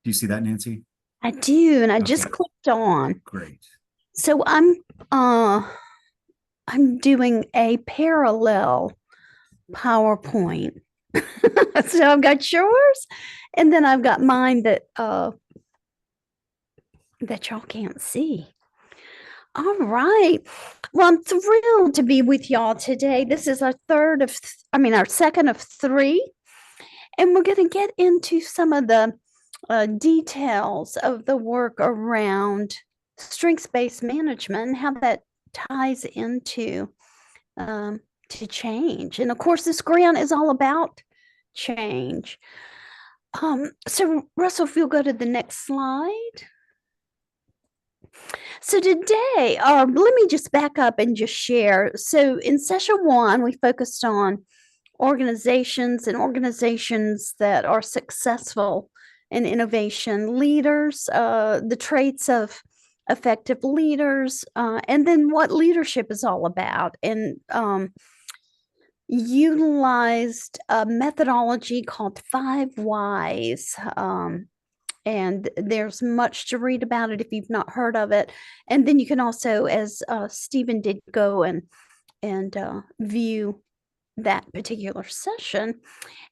Do you see that, Nancy? I do, and I just Okay, clicked on. great. So uh I'm doing a parallel PowerPoint. So I've got yours, and then I've got mine that y'all can't see. All right. Well, I'm thrilled to be with y'all today. This is our our second of three, and we're going to get into some of the details of the work around strengths-based management and how that ties into um, to change. And of course, this grant is all about change. So Russell, if you'll go to the next slide. So today, let me just back up and just share. So in session one, we focused on organizations that are successful in innovation, leaders, the traits of effective leaders, and then what leadership is all about, and utilized a methodology called Five Whys. And there's much to read about it if you've not heard of it. And then you can also, as Stephen did, go and view that particular session.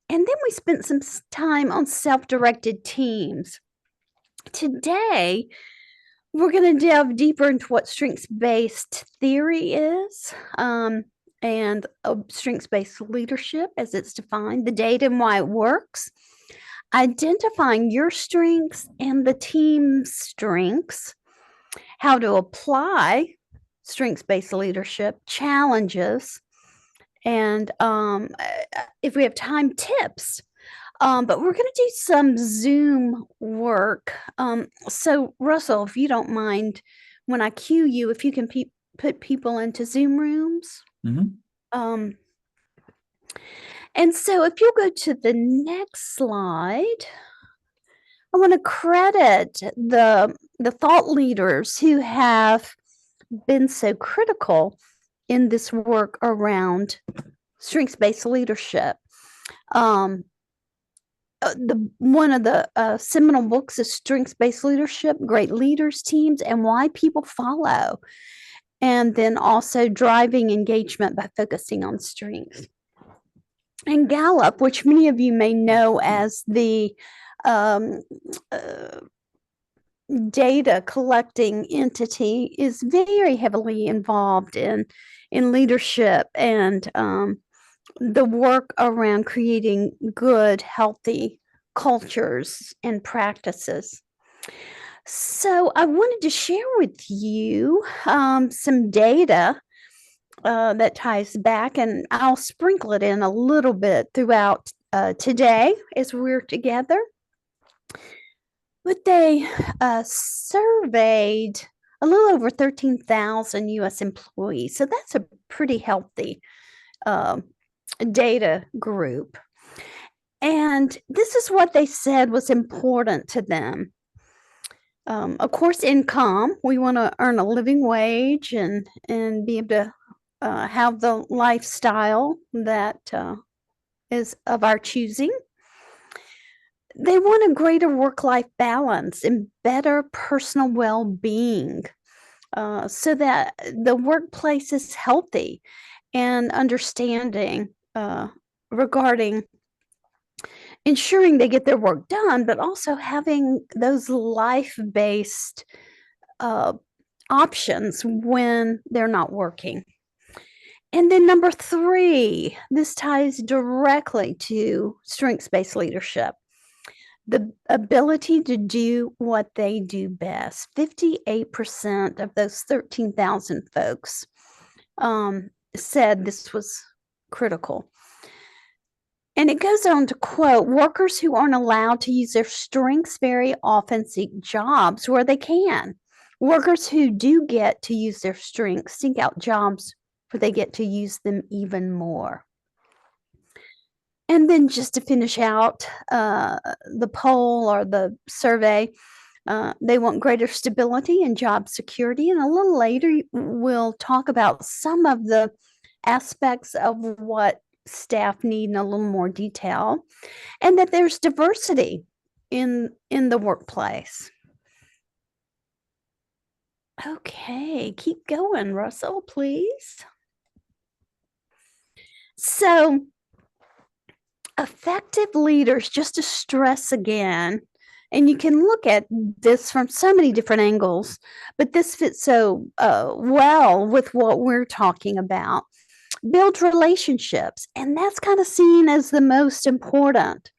And then we spent some time on self-directed teams. Today, we're going to delve deeper into what strengths-based theory is, and strengths-based leadership as it's defined, the data and why it works, identifying your strengths and the team's strengths, how to apply strengths-based leadership, challenges, and if we have time, tips. But we're going to do some Zoom work. So, Russell, if you don't mind, when I cue you, if you can put people into Zoom rooms. Mhm. Um, and so, if you'll go to the next slide, I want to credit the thought leaders who have been so critical in this work around strengths-based leadership. The one of the seminal books is Strengths-Based Leadership, Great Leaders Teams, and Why People Follow. And then also Driving Engagement by Focusing on Strengths. And Gallup, which many of you may know as the um, uh, data collecting entity, is very heavily involved in leadership and the work around creating good, healthy cultures and practices. So I wanted to share with you some data that ties back, and I'll sprinkle it in a little bit throughout today as we're together. But they surveyed a little over 13,000 US employees. So that's a pretty healthy uh, data group. And this is what they said was important to them. Of course, income. We want to earn a living wage and be able to have the lifestyle that is of our choosing. They want a greater work-life balance and better personal well-being, so that the workplace is healthy and understanding regarding ensuring they get their work done, but also having those life-based uh, options when they're not working. And then number three, this ties directly to strengths-based leadership, the ability to do what they do best. 58% of those 13,000 folks said this was critical. And it goes on to quote, workers who aren't allowed to use their strengths very often seek jobs where they can. Workers who do get to use their strengths seek out jobs where they get to use them even more. And then just to finish out the poll or the survey, they want greater stability and job security. And a little later, we'll talk about some of the aspects of what staff need in a little more detail, and that there's diversity in the workplace? Okay, keep going, Russell, please. So, effective leaders, just to stress again, and you can look at this from so many different angles, but this fits so well with what we're talking about. Build relationships, and that's kind of seen as the most important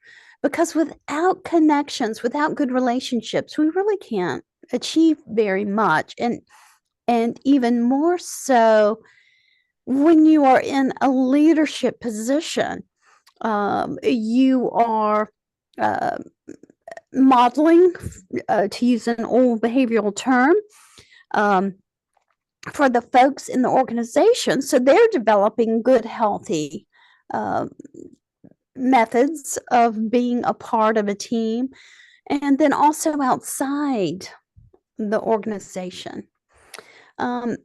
because without connections, without good relationships, we really can't achieve very much. And even more so when you are in a leadership position, you are uh, modeling, to use an old behavioral term, um, for the folks in the organization. So they're developing good, healthy uh, methods of being a part of a team, and then also outside the organization. Um,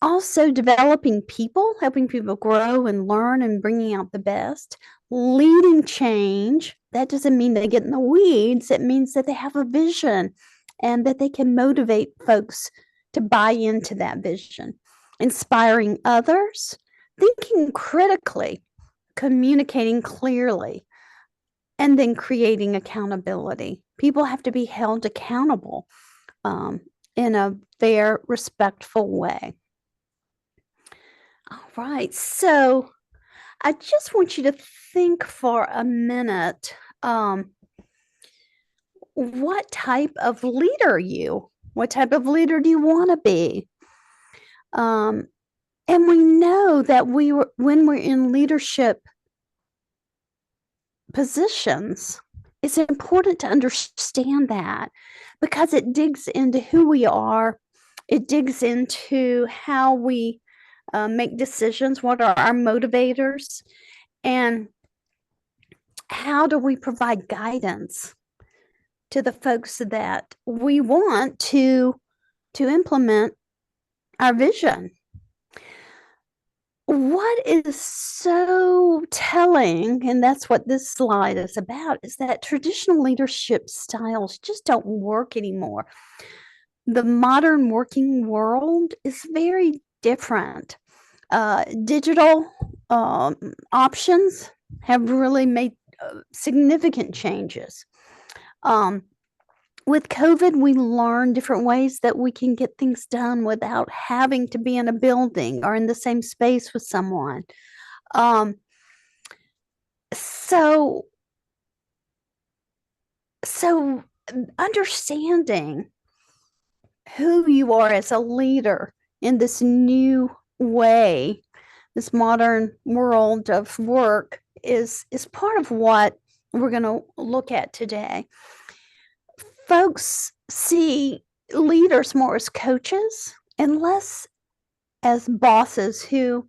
Also developing people, helping people grow and learn and bringing out the best, leading change. That doesn't mean they get in the weeds. It means that they have a vision and that they can motivate folks to buy into that vision. Inspiring others, thinking critically, communicating clearly, and then creating accountability. People have to be held accountable in a fair, respectful way. All right. So I just want you to think for a minute, what type of leader are you? What type of leader do you want to be? And we know that when we're in leadership positions, it's important to understand that because it digs into who we are. It digs into how we make decisions, what are our motivators, and how do we provide guidance to the folks that we want to implement our vision. What is so telling, and that's what this slide is about, is that traditional leadership styles just don't work anymore. The modern working world is very different. Digital options have really made significant changes. With COVID, we learned different ways that we can get things done without having to be in a building or in the same space with someone. Um, so, so understanding who you are as a leader in this new way, this modern world of work is part of what we're going to look at today. Folks see leaders more as coaches and less as bosses who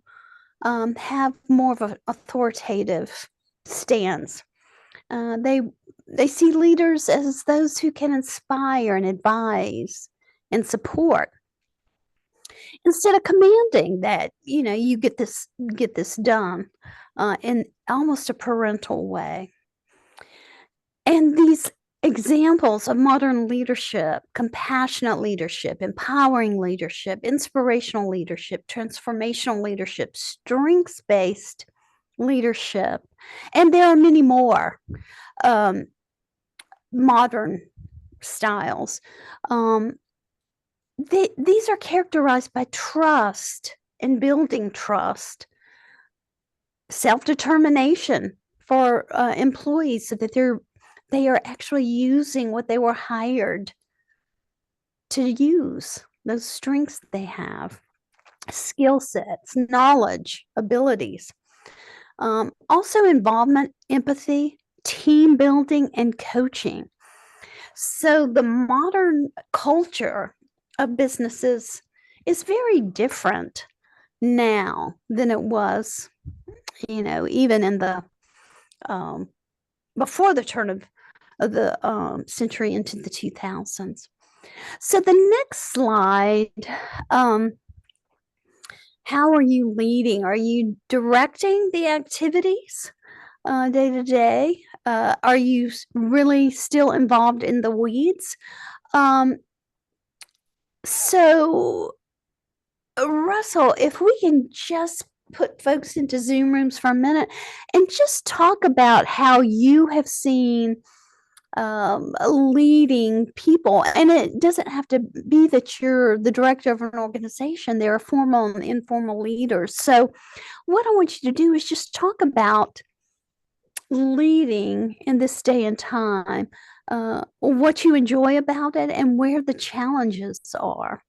have more of an authoritative stance. They see leaders as those who can inspire and advise and support instead of commanding that you get this done in almost a parental way. And these examples of modern leadership, compassionate leadership, empowering leadership, inspirational leadership, transformational leadership, strengths-based leadership, and there are many more modern styles. These are characterized by trust and building trust, self-determination for employees so that they are actually using what they were hired to use, those strengths they have, skill sets, knowledge, abilities. Also involvement, empathy, team building, and coaching. So the modern culture of businesses is very different now than it was, even in the before the turn of the century into the 2000s. So the next slide, how are you leading? Are you directing the activities? day to day? Are you really still involved in the weeds? Um, so, Russell, if we can just put folks into Zoom rooms for a minute and just talk about how you have seen leading people. And it doesn't have to be that you're the director of an organization, there are formal and informal leaders. So, what I want you to do is just talk about leading in this day and time, what you enjoy about it, and where the challenges are.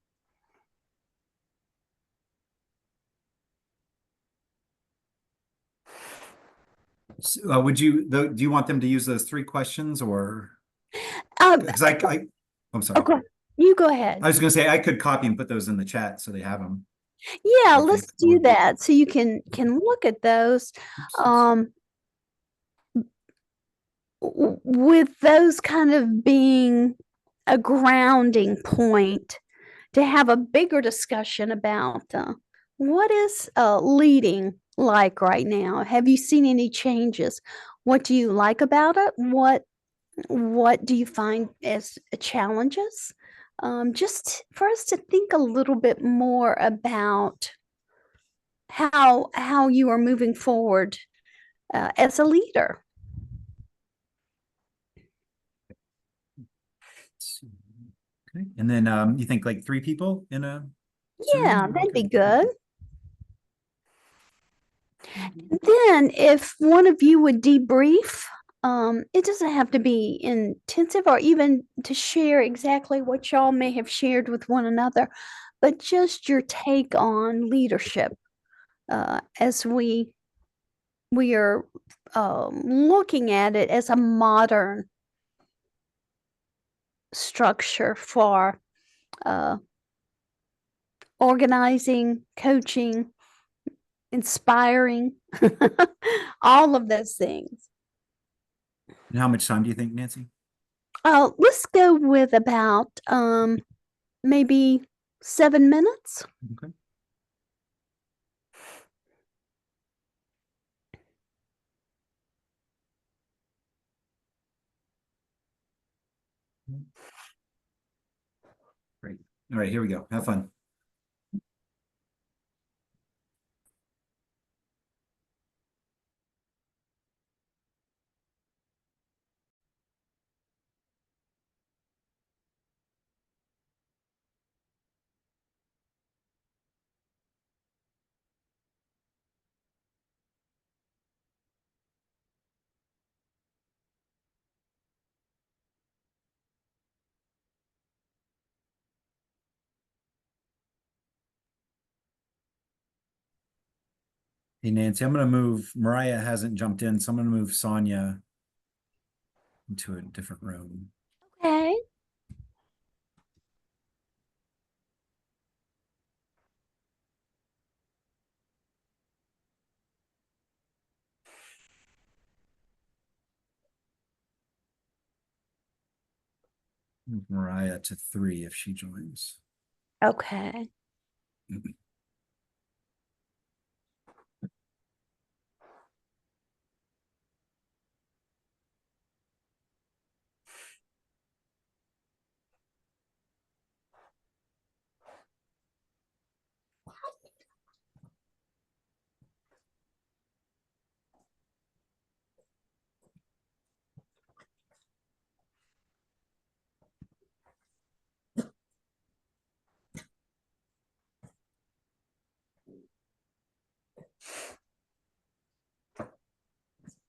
Do you want them to use those three questions or Um, because I'm sorry. okay, you go ahead. I was going to say I could copy and put those in the chat so they have them. Yeah, I let's think. do that so you can look at those. Um, with those kind of being a grounding point to have a bigger discussion about what is leading like right now. Have you seen any changes? What do you like about it? What do you find as challenges? Just for us to think a little bit more about how you are moving forward as a leader. Okay. And then you think like three people in a Yeah, Zoom? that'd be Okay. good. Then, if one of you would debrief, it doesn't have to be intensive or even to share exactly what y'all may have shared with one another, but just your take on leadership as we are looking at it as a modern structure for uh, organizing, coaching, inspiring, all of those things. And how much time do you think, Nancy? Let's go with about maybe 7 minutes. Okay. Great. All right, here we go. Have fun. Hey, Nancy, I'm going to move. Mariah hasn't jumped in, so I'm going to move Sonia into a different room. Okay. Move Mariah to 3 if she joins. Okay.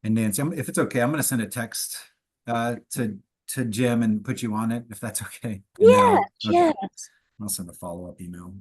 And Nancy, if it's okay, I'm going to send a text to Jim and put you on it, if that's okay. And then Yes, okay, yes. I'll send a follow-up email.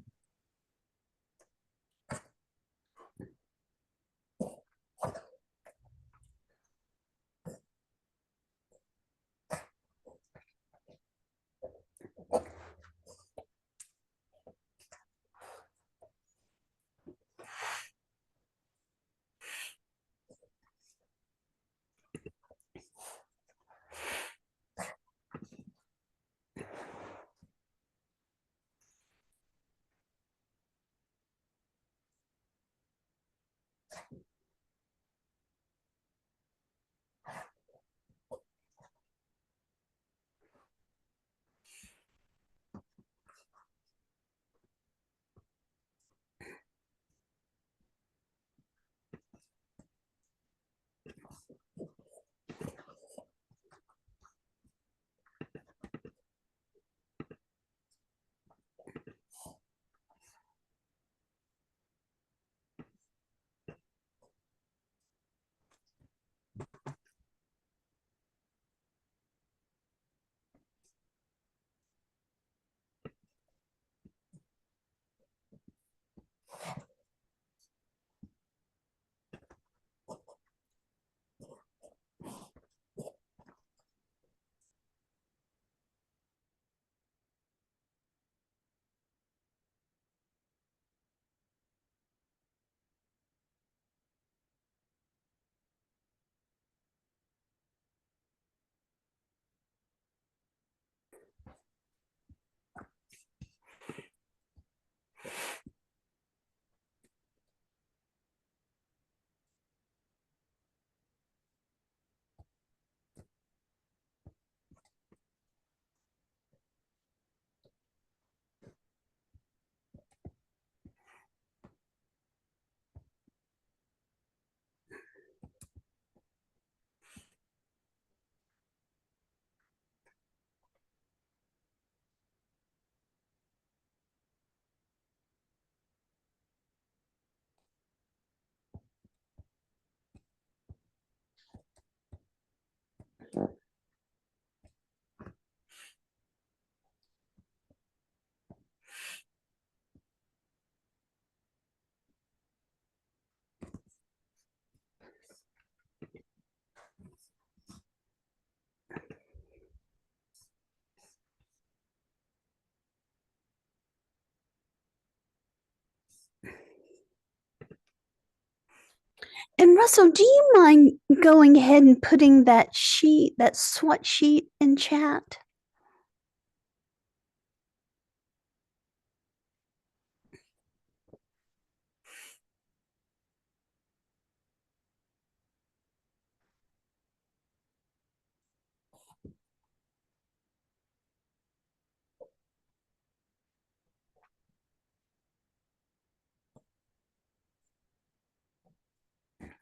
And Russell, do you mind going ahead and putting that sheet, that SWOT sheet in chat?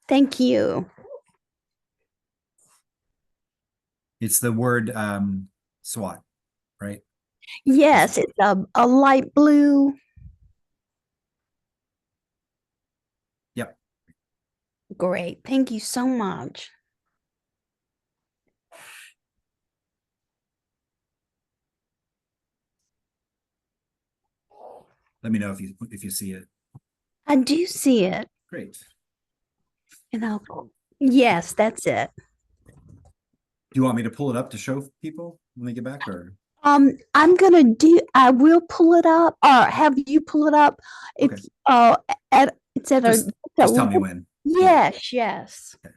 Thank you. It's the word SWAT, right? Yes, it's a light blue. Yep. Great. Thank you so much. Let me know if you see it. I do see it. Great. And yes, that's it. Do you want me to pull it up to show people when they get back, or? I will pull it up or have you pull it up. Okay. It's it's at Just tell me when. Yes, yes. Okay.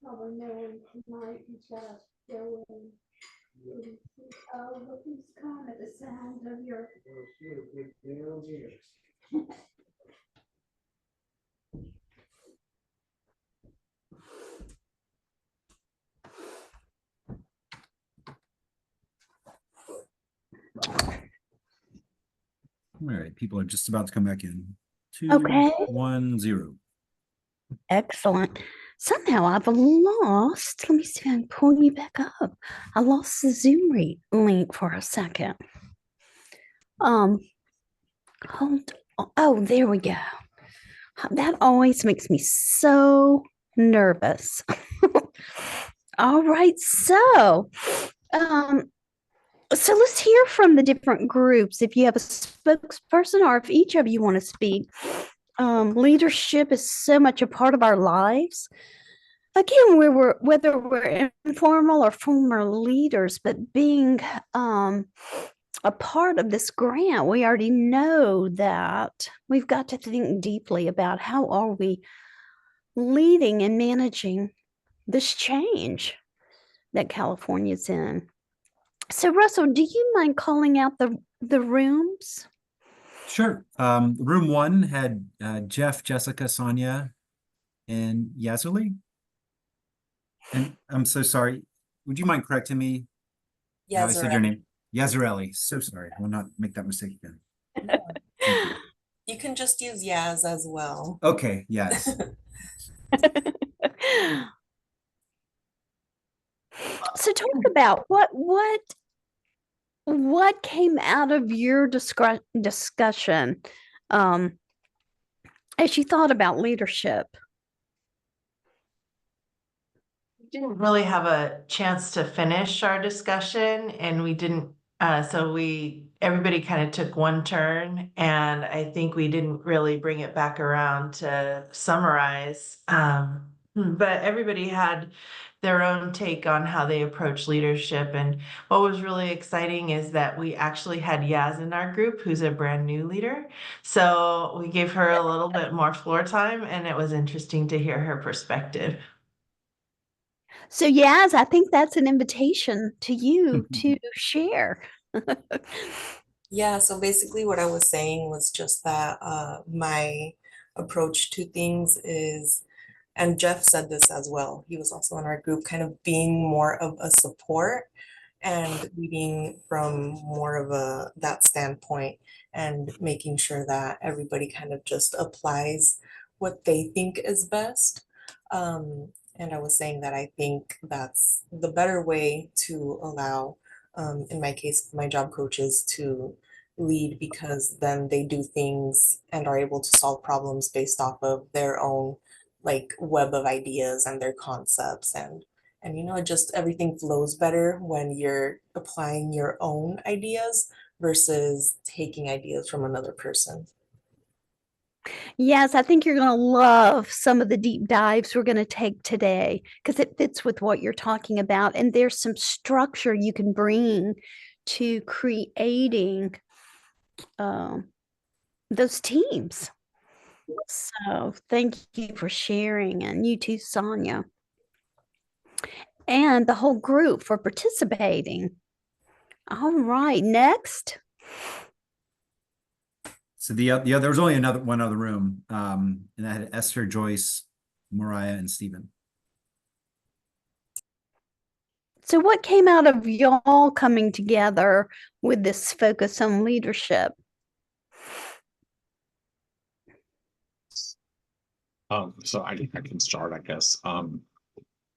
Probably no one tonight. He's got to go in. Oh, look who's come at the sound of your. All right, people are just about to come back in. Okay. 2-1-0. Excellent. Somehow I've lost. Let me see if I can pull you back up. I lost the Zoom link for a second. Hold on. Oh, there we go. That always makes me so nervous. All right, um, so let's hear from the different groups. If you have a spokesperson or if each of you want to speak, leadership is so much a part of our lives. Again, whether we're informal or formal leaders, but being a part of this grant, we already know that we've got to think deeply about how are we leading and managing this change that California's in. So, Russell, do you mind calling out the rooms? Sure. Room 1 had Jeff, Jessica, Sonia, and Yazuli. And I'm so sorry. Would you mind correcting me how I said your name? Yazarelli. So sorry. I will not make that mistake again. Thank you. You can just use Yaz as well. Okay, yes. So talk about what came out of your discussion as you thought about leadership. We didn't really have a chance to finish our discussion, and we didn't so everybody kind of took one turn, and I think we didn't really bring it back around to summarize. But everybody had their own take on how they approach leadership. And what was really exciting is that we actually had Yaz in our group, who's a brand new leader. So we gave her a little bit more floor time, and it was interesting to hear her perspective. So Yaz, I think that's an invitation to you to share. Yeah, so basically what I was saying was just that my approach to things is, and Jeff said this as well, he was also in our group, kind of being more of a support and leading from more of that standpoint and making sure that everybody kind of just applies what they think is best. And I was saying that I think that's the better way to allow, in my case, my job coaches to lead, because then they do things and are able to solve problems based off of their own like web of ideas and their concepts, and just everything flows better when you're applying your own ideas versus taking ideas from another person. Yes, I think you're going to love some of the deep dives we're going to take today because it fits with what you're talking about. And there's some structure you can bring to creating those teams. So thank you for sharing, and you too, Sonia, and the whole group for participating. All right, next. So there was only one other room, and that had Esther, Joyce, Mariah, and Stephen. So what came out of y'all coming together with this focus on leadership? So I can start, I guess. And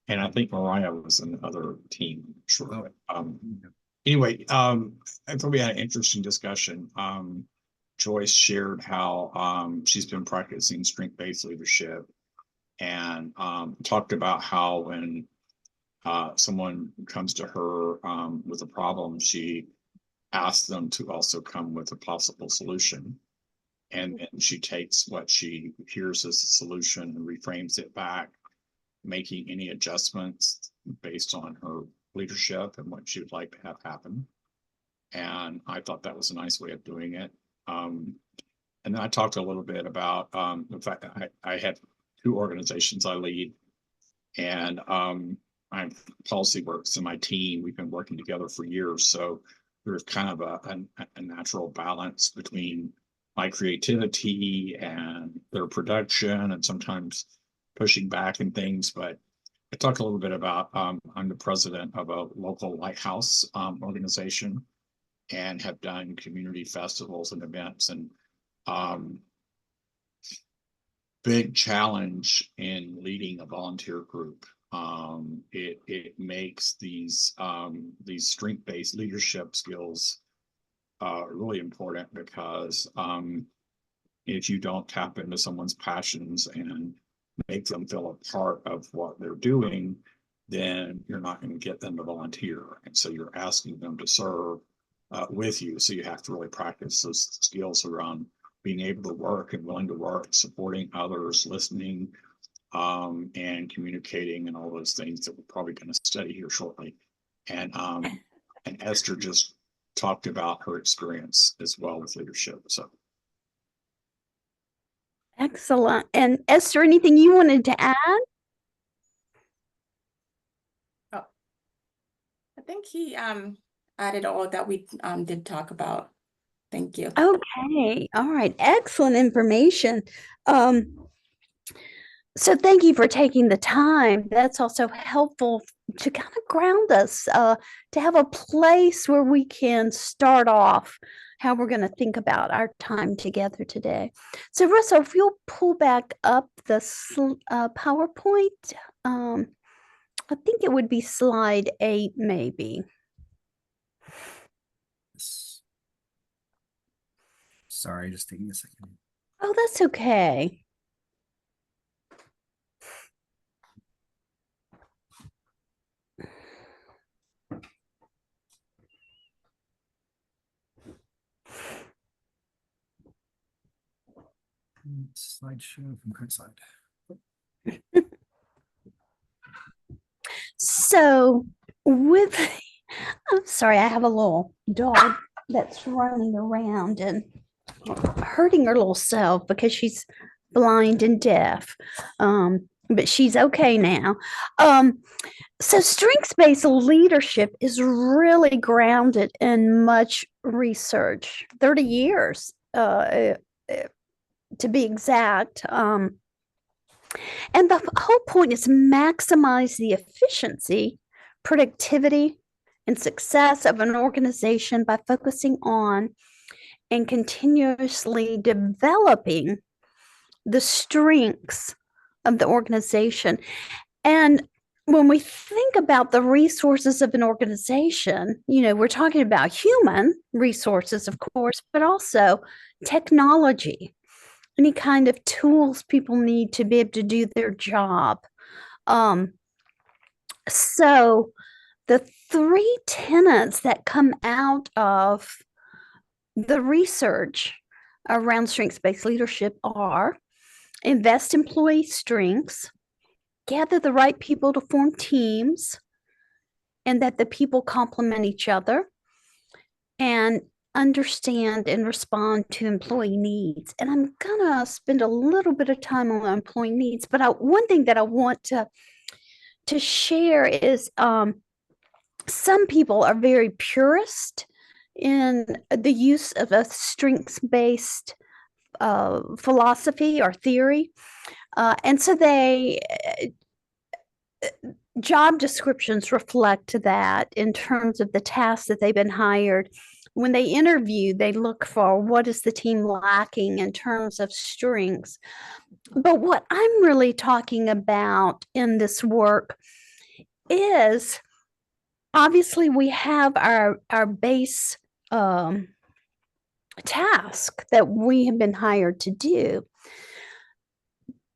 I think Mariah was in the other team, sure. Anyway, I thought we had an interesting discussion. Joyce shared how she's been practicing strength-based leadership, and talked about how when someone comes to her with a problem, she asks them to also come with a possible solution. And she takes what she hears as a solution and reframes it back, making any adjustments based on her leadership and what she would like to have happen. And I thought that was a nice way of doing it. And then I talked a little bit about the fact that I had 2 organizations I lead, And my policy works in my team. We've been working together for years. So there's kind of a natural balance between my creativity and their production and sometimes pushing back and things. But I talked a little bit about I'm the president of a local lighthouse organization and have done community festivals and events. And big challenge in leading a volunteer group. It makes these strength-based leadership skills really important, because if you don't tap into someone's passions and make them feel a part of what they're doing, then you're not going to get them to volunteer. And so you're asking them to serve with you. So you have to really practice those skills around being able to work and willing to work, supporting others, listening, and communicating, and all those things that we're probably going to study here shortly. And Esther just talked about her experience as well with leadership. So Excellent. And Esther, anything you wanted to add? I think he added all that we did talk about. Thank you. Okay. All right. Excellent information. So thank you for taking the time. That's also helpful to kind of ground us, to have a place where we can start off how we're going to think about our time together today. So Russell, if you'll pull back up the PowerPoint, I think it would be slide 8, maybe. Sorry, just taking a second. Oh, that's okay. Slideshow from current slide. So with, I'm sorry, I have a little dog that's running around and hurting her little self because she's blind and deaf. But she's okay now. So strengths-based leadership is really grounded in much research, 30 years to be exact. And the whole point is maximize the efficiency, productivity, and success of an organization by focusing on and continuously developing the strengths of the organization. And when we think about the resources of an organization, you know, we're talking about human resources, of course, but also technology, any kind of tools people need to be able to do their job. So the 3 tenets that come out of the research around strengths-based leadership are: invest employee strengths, gather the right people to form teams, and that the people complement each other, and understand and respond to employee needs. And I'm gonna spend a little bit of time on employee needs, but one thing that I want to share is some people are very purist in the use of a strengths-based philosophy or theory. And so job descriptions reflect that in terms of the tasks that they've been hired. When they interview, they look for what is the team lacking in terms of strengths. But what I'm really talking about in this work is, obviously we have our base task that we have been hired to do.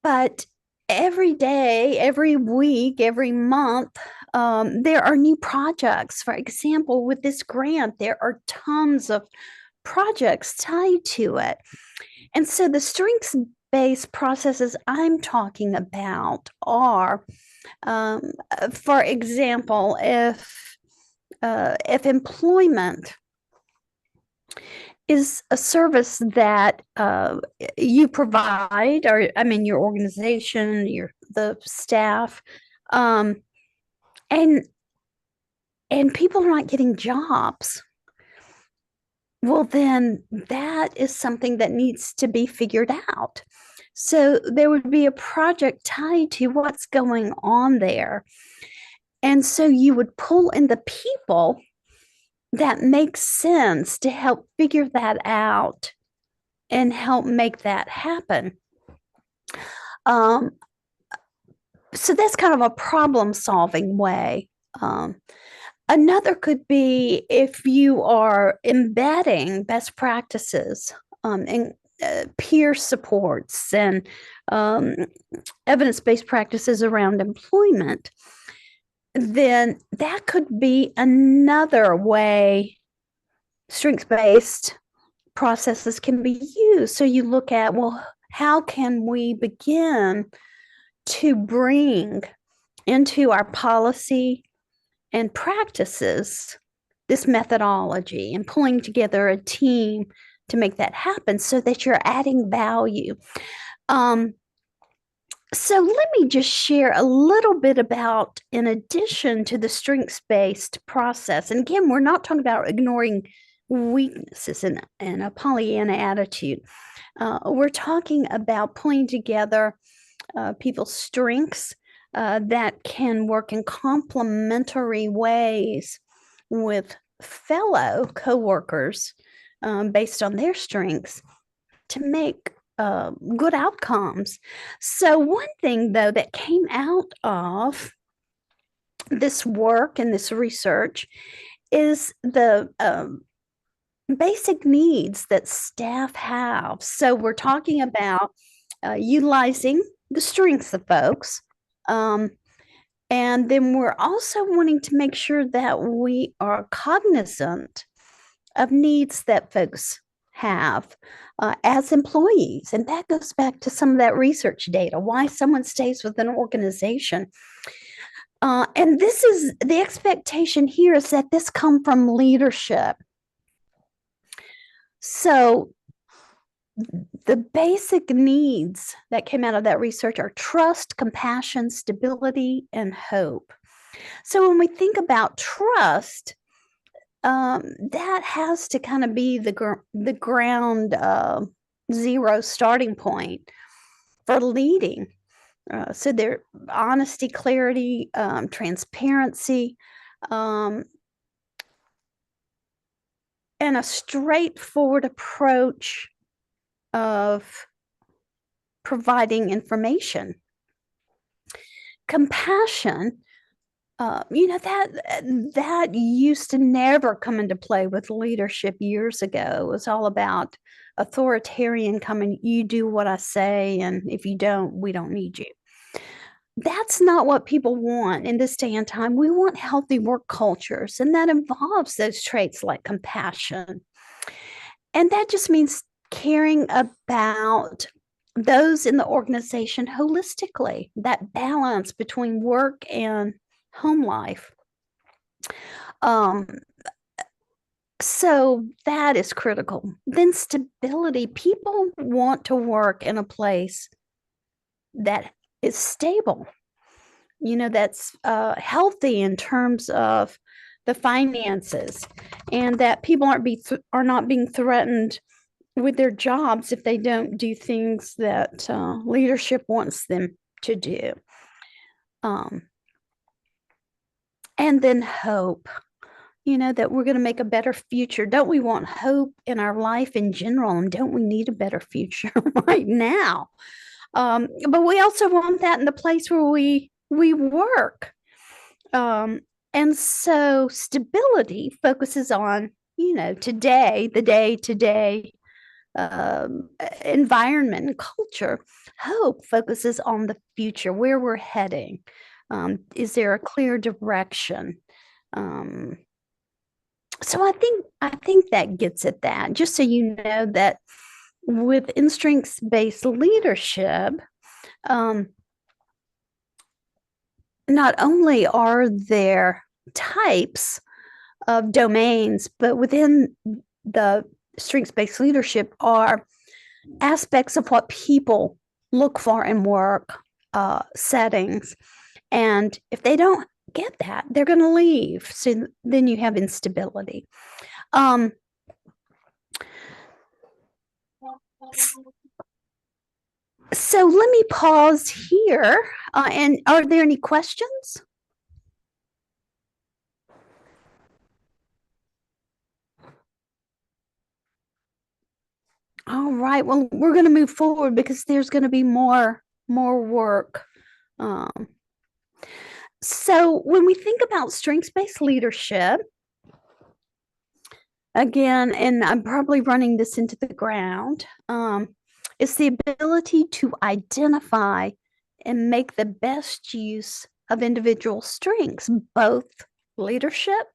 But every day, every week, every month, there are new projects. For example, with this grant, there are tons of projects tied to it. And so the strengths-based processes I'm talking about are, for example, if employment is a service that you provide, or I mean, your organization, the staff Um, and people are not getting jobs. Well, then that is something that needs to be figured out. So there would be a project tied to what's going on there. And so you would pull in the people that make sense to help figure that out and help make that happen. So that's kind of a problem solving way. Another could be if you are embedding best practices and peer supports and evidence-based practices around employment, then that could be another way strengths-based processes can be used. So you look at, well, how can we begin to bring into our policy and practices this methodology and pulling together a team to make that happen so that you're adding value. So let me just share a little bit about, in addition to the strengths-based process, and again, we're not talking about ignoring weaknesses and a Pollyanna attitude. We're talking about pulling together people's strengths that can work in complementary ways with fellow coworkers based on their strengths to make good outcomes. So one thing, though, that came out of this work and this research is the basic needs that staff have. So we're talking about utilizing the strengths of folks. And then we're also wanting to make sure that we are cognizant of needs that folks have as employees. And that goes back to some of that research data, why someone stays with an organization. And this is the expectation here, is that this come from leadership. So the basic needs that came out of that research are trust, compassion, stability, and hope. So when we think about trust, that has to kind of be the ground zero starting point for leading. So there, honesty, clarity, transparency, and a straightforward approach of providing information. Compassion, that used to never come into play with leadership years ago. It was all about authoritarian coming, you do what I say, and if you don't, we don't need you. That's not what people want in this day and time. We want healthy work cultures, and that involves those traits like compassion. And that just means caring about those in the organization holistically, that balance between work and home life. So that is critical. Then stability. People want to work in a place that is stable, that's healthy in terms of the finances, and that people are not being threatened with their jobs if they don't do things that leadership wants them to do. And then hope, that we're going to make a better future. Don't we want hope in our life in general? And don't we need a better future right now? But we also want that in the place where we work. And so stability focuses on, today, the day-to-day environment and culture. Hope focuses on the future, where we're heading. Is there a clear direction? So I think that gets at that. Just so you know that within strengths-based leadership, not only are there types of domains, but within the strengths-based leadership are aspects of what people look for in work settings. And if they don't get that, they're going to leave. So then you have instability. So let me pause here. And are there any questions? All right. Well, we're going to move forward because there's going to be more work. So when we think about strengths-based leadership, again, and I'm probably running this into the ground, it's the ability to identify and make the best use of individual strengths, both leadership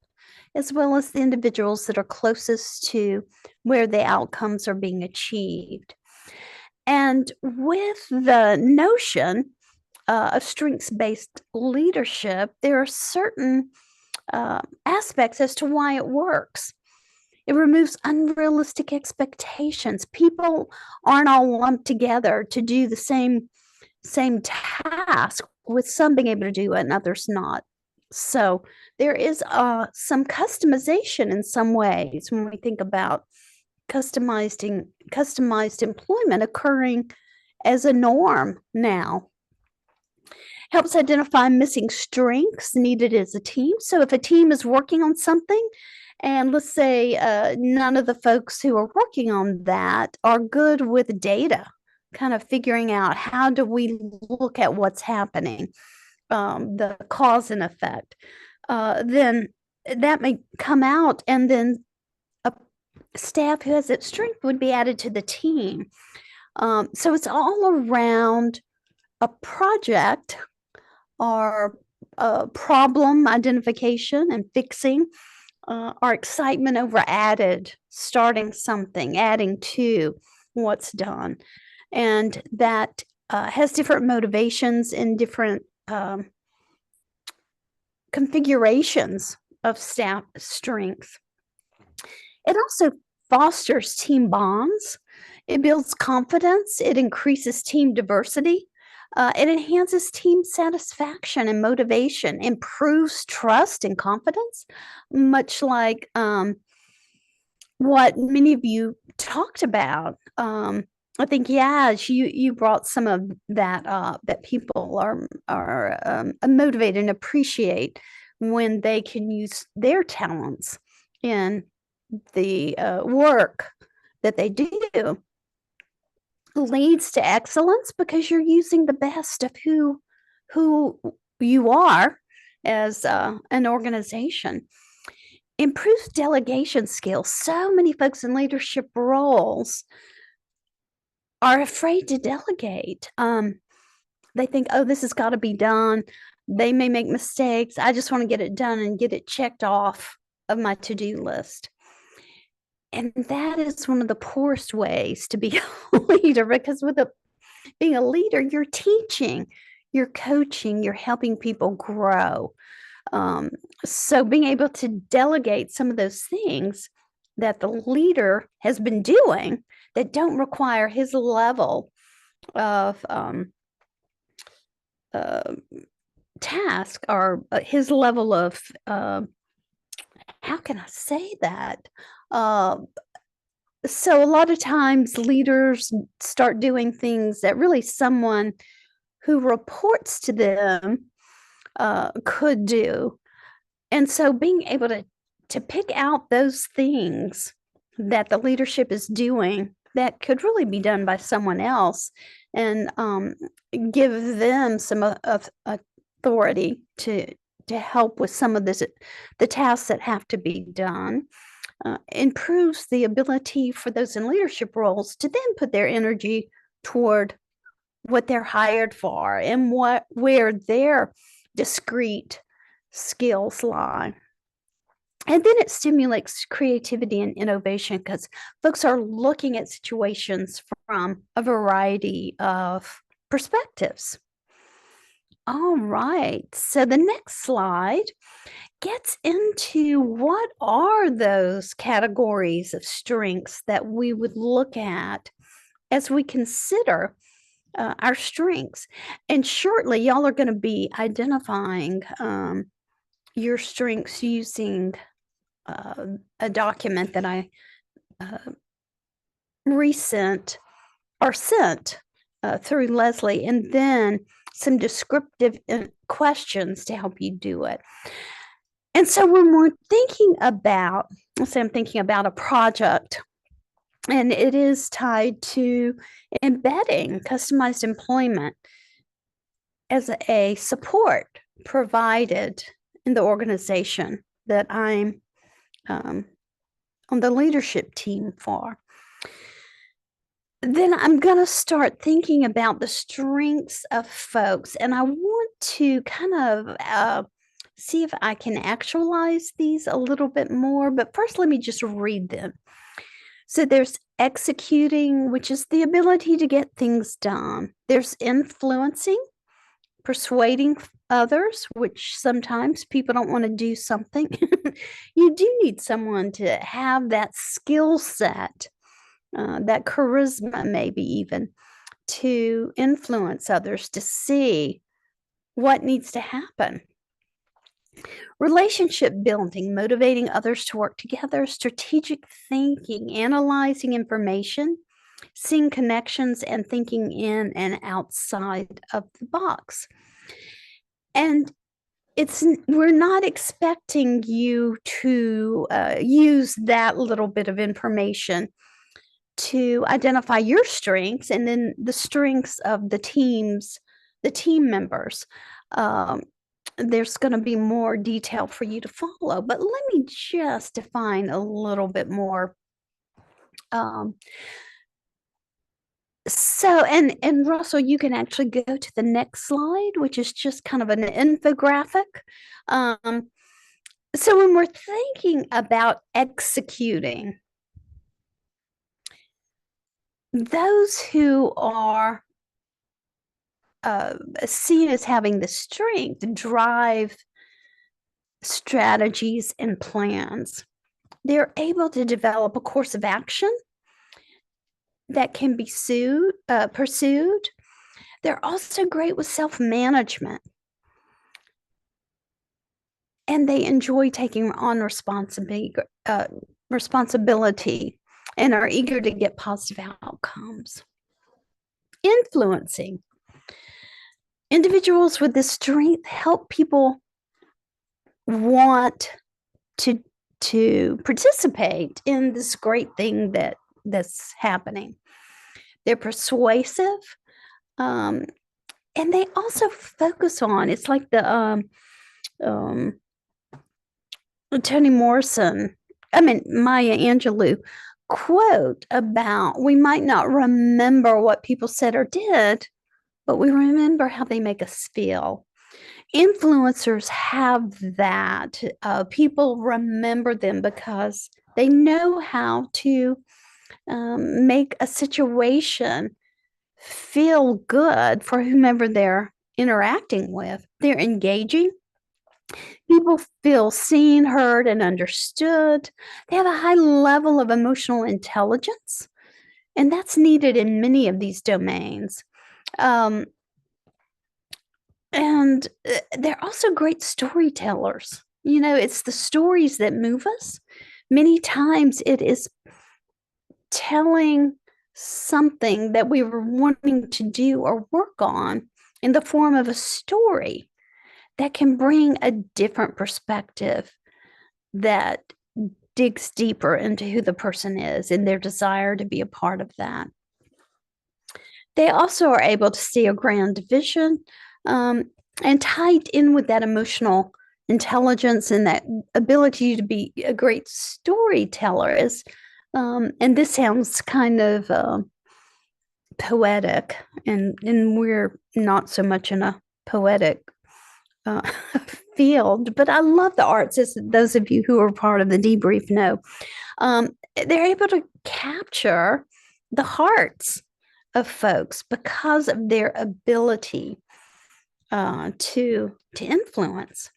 as well as the individuals that are closest to where the outcomes are being achieved. And with the notion of strengths-based leadership, there are certain aspects as to why it works. It removes unrealistic expectations. People aren't all lumped together to do the same task, with some being able to do it and others not. So there is some customization in some ways when we think about customized employment occurring as a norm now. Helps identify missing strengths needed as a team. So if a team is working on something, and let's say none of the folks who are working on that are good with data, kind of figuring out how do we look at what's happening, the cause and effect, then that may come out, and then a staff who has that strength would be added to the team. So it's all around a project or problem identification and fixing, our excitement over starting something, adding to what's done. And that has different motivations and different configurations of staff strength. It also fosters team bonds. It builds confidence. It increases team diversity. It enhances team satisfaction and motivation, improves trust and confidence, much like what many of you talked about. I think, Yaz, you brought some of that up, that people are motivated and appreciate when they can use their talents in the work that they do. Leads to excellence because you're using the best of who you are as an organization. Improves delegation skills. So many folks in leadership roles are afraid to delegate. They think, oh, this has got to be done. They may make mistakes. I just want to get it done and get it checked off of my to-do list. And that is one of the poorest ways to be a leader, because being a leader, you're teaching, you're coaching, you're helping people grow. So being able to delegate some of those things that the leader has been doing that don't require his level of task, or his level of, how can I say that? So a lot of times leaders start doing things that really someone who reports to them could do. And so being able to pick out those things that the leadership is doing that could really be done by someone else, and give them some authority to help with some of the tasks that have to be done, improves the ability for those in leadership roles to then put their energy toward what they're hired for and where their discrete skills lie. And then it stimulates creativity and innovation because folks are looking at situations from a variety of perspectives. All right, so the next slide gets into what are those categories of strengths that we would look at as we consider our strengths. And shortly, y'all are going to be identifying your strengths using a document that I resent or sent through Leslie, and then some descriptive questions to help you do it. And so when we're thinking about, let's say I'm thinking about a project, and it is tied to embedding customized employment as a support provided in the organization that I'm on the leadership team for, then I'm going to start thinking about the strengths of folks. And I want to kind of see if I can actualize these a little bit more. But first, let me just read them. So there's executing, which is the ability to get things done. There's influencing, persuading others, which sometimes people don't want to do something. You do need someone to have that skill set, that charisma, maybe even, to influence others to see what needs to happen. Relationship building, motivating others to work together, strategic thinking, analyzing information, seeing connections, and thinking in and outside of the box. And we're not expecting you to use that little bit of information to identify your strengths and then the strengths of the team members. There's going to be more detail for you to follow, but let me just define a little bit more. And Russell, you can actually go to the next slide, which is just kind of an infographic. So when we're thinking about executing, those who are seen as having the strength to drive strategies and plans, they're able to develop a course of action that can be pursued. They're also great with self-management. And they enjoy taking on responsibility and are eager to get positive outcomes. Influencing. Individuals with this strength help people want to participate in this great thing that's happening. They're persuasive, and they also focus on, it's like the Toni Morrison, Maya Angelou quote about, we might not remember what people said or did, but we remember how they make us feel. Influencers have that. People remember them because they know how to make a situation feel good for whomever they're interacting with. They're engaging. People feel seen, heard, and understood. They have a high level of emotional intelligence, and that's needed in many of these domains. And they're also great storytellers. It's the stories that move us. Many times it is telling something that we were wanting to do or work on in the form of a story that can bring a different perspective that digs deeper into who the person is and their desire to be a part of that. They also are able to see a grand vision, and tied in with that emotional intelligence and that ability to be a great storyteller is, and this sounds kind of poetic, and we're not so much in a poetic field, but I love the arts, as those of you who are part of the debrief know. They're able to capture the hearts of folks because of their ability to influence.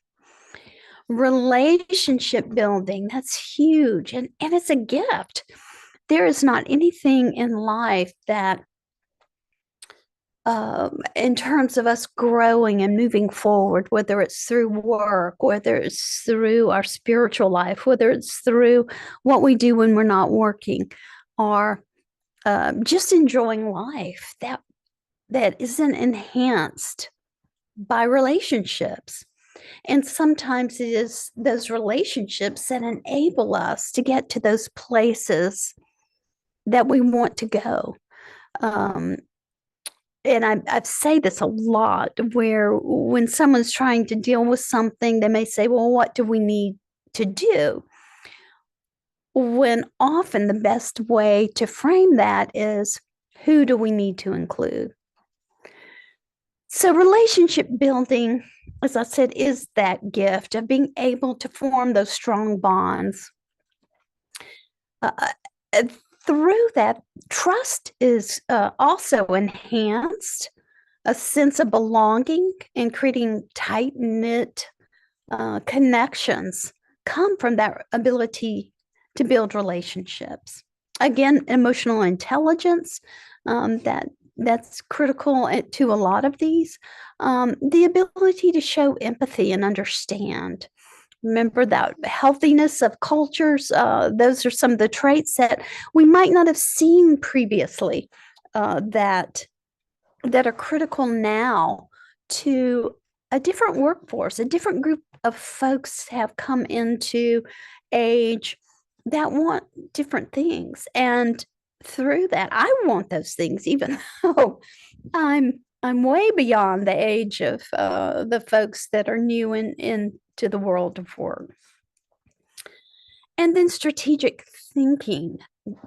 Relationship building, that's huge, and it's a gift. There is not anything in life that in terms of us growing and moving forward, whether it's through work, whether it's through our spiritual life, whether it's through what we do when we're not working, or just enjoying life, that isn't enhanced by relationships. And sometimes it is those relationships that enable us to get to those places that we want to go. And I've said this a lot, where when someone's trying to deal with something, they may say, well, what do we need to do? When often the best way to frame that is, who do we need to include? So relationship building, as I said, is that gift of being able to form those strong bonds. Through that, trust is also enhanced, a sense of belonging and creating tight-knit connections come from that ability to build relationships. Again, emotional intelligence, that's critical to a lot of these. The ability to show empathy and understand. Remember that healthiness of cultures, those are some of the traits that we might not have seen previously, that are critical now to a different workforce. A different group of folks have come into age that want different things. And through that, I want those things, even though I'm way beyond the age of the folks that are new into the world of work. And then strategic thinking,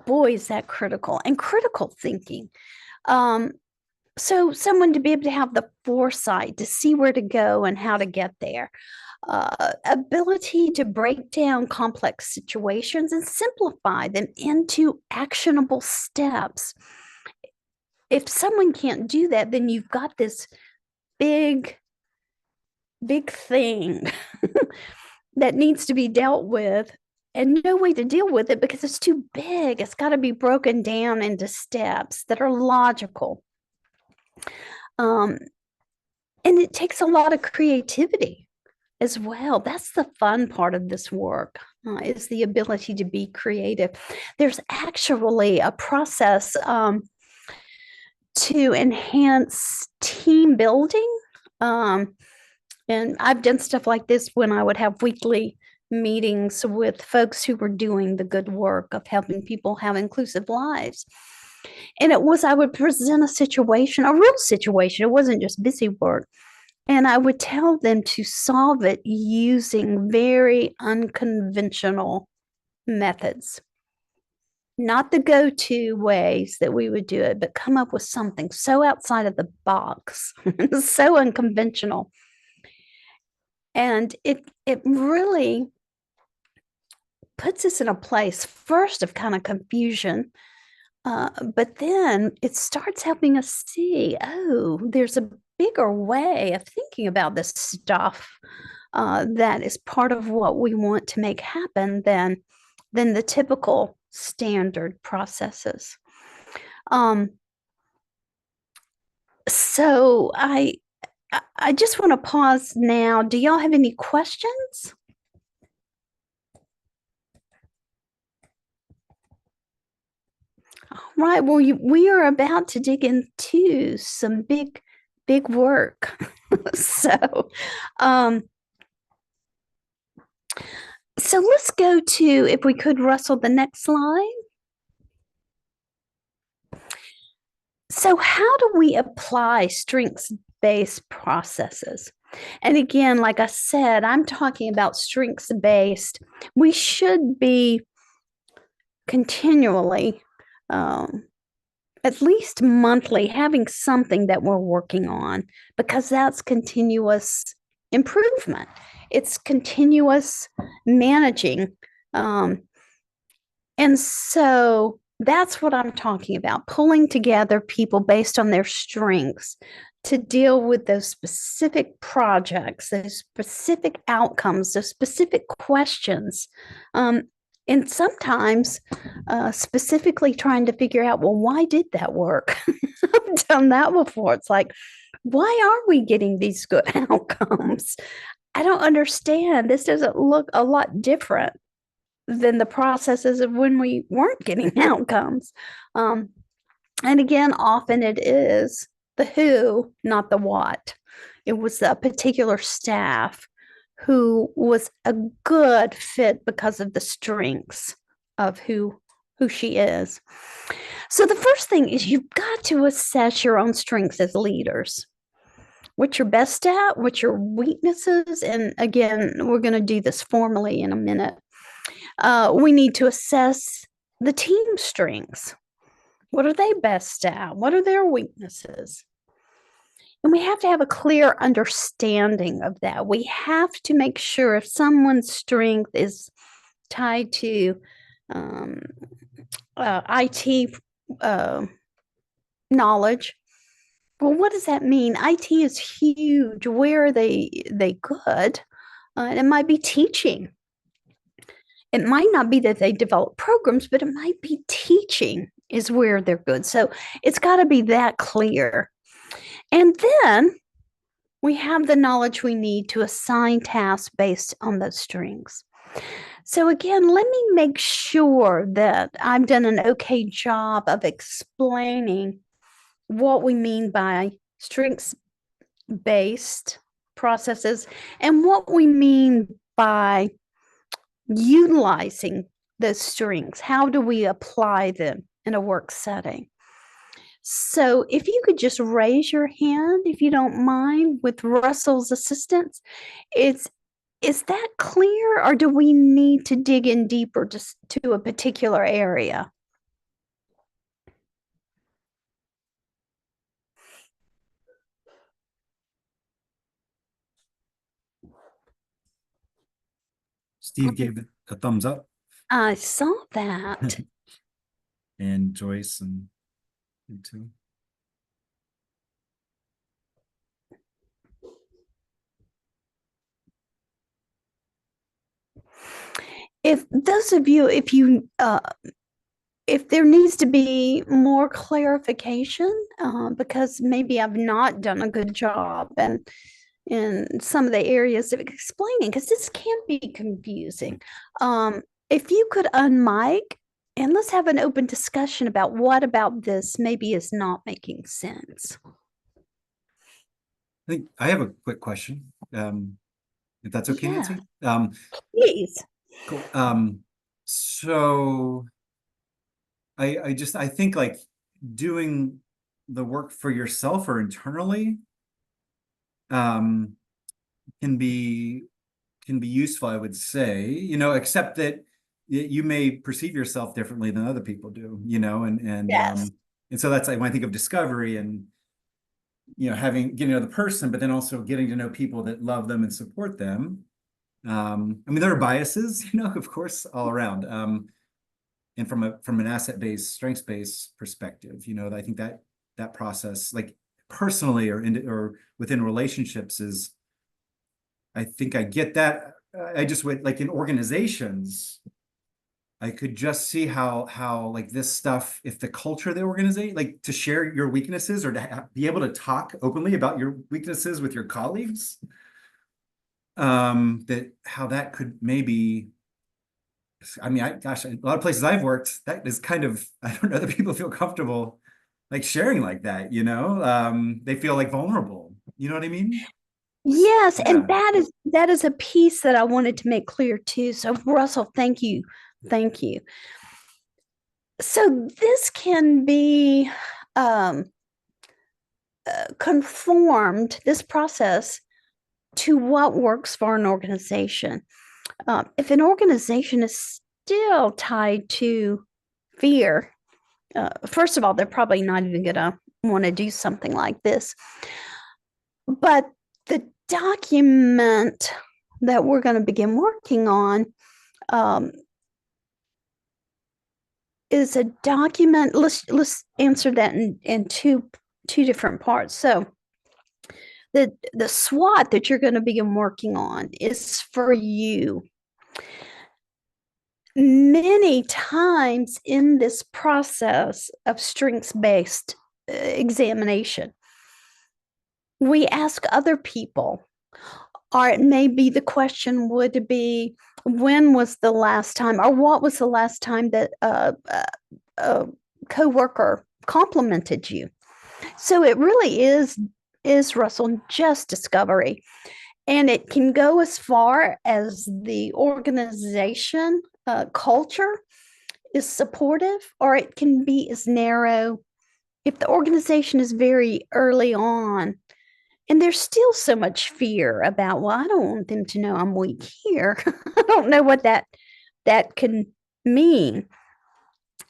boy, is that critical, and critical thinking. So someone to be able to have the foresight to see where to go and how to get there. Ability to break down complex situations and simplify them into actionable steps. If someone can't do that, then you've got this big thing that needs to be dealt with, and no way to deal with it because it's too big. It's got to be broken down into steps that are logical. And it takes a lot of creativity as well. That's the fun part of this work, is the ability to be creative. There's actually a process to enhance team building. And I've done stuff like this when I would have weekly meetings with folks who were doing the good work of helping people have inclusive lives. And I would present a situation, a real situation. It wasn't just busy work. And I would tell them to solve it using very unconventional methods. Not the go-to ways that we would do it, but come up with something so outside of the box, so unconventional. And it really puts us in a place first of kind of confusion, but then it starts helping us see, oh, there's a bigger way of thinking about this stuff that is part of what we want to make happen than the typical standard processes. So I just want to pause now. Do y'all have any questions? All right. Well, we are about to dig into some big work. So let's go to, if we could, Russell, the next slide. So how do we apply strengths-based processes? And again, like I said, I'm talking about strengths-based. We should be continually, at least monthly, having something that we're working on, because that's continuous improvement. It's continuous managing. And so that's what I'm talking about, pulling together people based on their strengths to deal with those specific projects, those specific outcomes, those specific questions. And sometimes specifically trying to figure out, well, why did that work? I've done that before. It's like, why are we getting these good outcomes? I don't understand. This doesn't look a lot different than the processes of when we weren't getting outcomes. And again, often it is the who, not the what. It was a particular staff who was a good fit because of the strengths of who she is. So the first thing is you've got to assess your own strengths as leaders. What you're best at, what your weaknesses, and again, we're going to do this formally in a minute. We need to assess the team strengths. What are they best at? What are their weaknesses? And we have to have a clear understanding of that. We have to make sure if someone's strength is tied to IT knowledge, well, what does that mean? IT is huge. Where are they good? It might be teaching. It might not be that they develop programs, but it might be teaching is where they're good. So it's got to be that clear. And then we have the knowledge we need to assign tasks based on those strengths. So again, let me make sure that I've done an okay job of explaining what we mean by strengths-based processes and what we mean by utilizing those strengths. How do we apply them in a work setting? So if you could just raise your hand, if you don't mind, with Russell's assistance, is that clear, or do we need to dig in deeper just to a particular area? Steve gave it a thumbs up, I saw that. and Joyce and you too. If those of you, if there needs to be more clarification, because maybe I've not done a good job and in some of the areas of explaining, because this can be confusing. If you could unmic and let's have an open discussion about what about this maybe is not making sense. I think I have a quick question, if that's okay, Yeah. Nancy. Please. Cool. So I think like doing the work for yourself or internally can be useful, I would say, except that you may perceive yourself differently than other people do, and Yes. and so that's like when I think of discovery and getting to know the person, but then also getting to know people that love them and support them. I mean, there are biases, of course, all around. And from an asset-based, strengths-based perspective, I think that process, like personally or within relationships, is, I think I get that. I just would, like, in organizations, I could just see how like this stuff, if the culture of the organization, like to share your weaknesses or to be able to talk openly about your weaknesses with your colleagues, that how that could maybe, I mean, gosh, a lot of places I've worked, that is kind of, I don't know that people feel comfortable like sharing like that, they feel like vulnerable. You know what I mean? Yes, Yeah. and that is a piece that I wanted to make clear too. So Russell, thank you. Thank you. So this can be conformed, this process, to what works for an organization. If an organization is still tied to fear, first of all, they're probably not even going to want to do something like this. But the document that we're going to begin working on is a document. Let's answer that in two different parts. So the SWOT that you're going to begin working on is for you. many times in this process of strengths-based examination, we ask other people, or it may be the question would be, when was the last time, or what was the last time that a coworker complimented you? So it really is, Russell, just discovery. And it can go as far as the organization culture is supportive, or it can be as narrow if the organization is very early on and there's still so much fear about, well, I don't want them to know I'm weak here. I don't know what that can mean.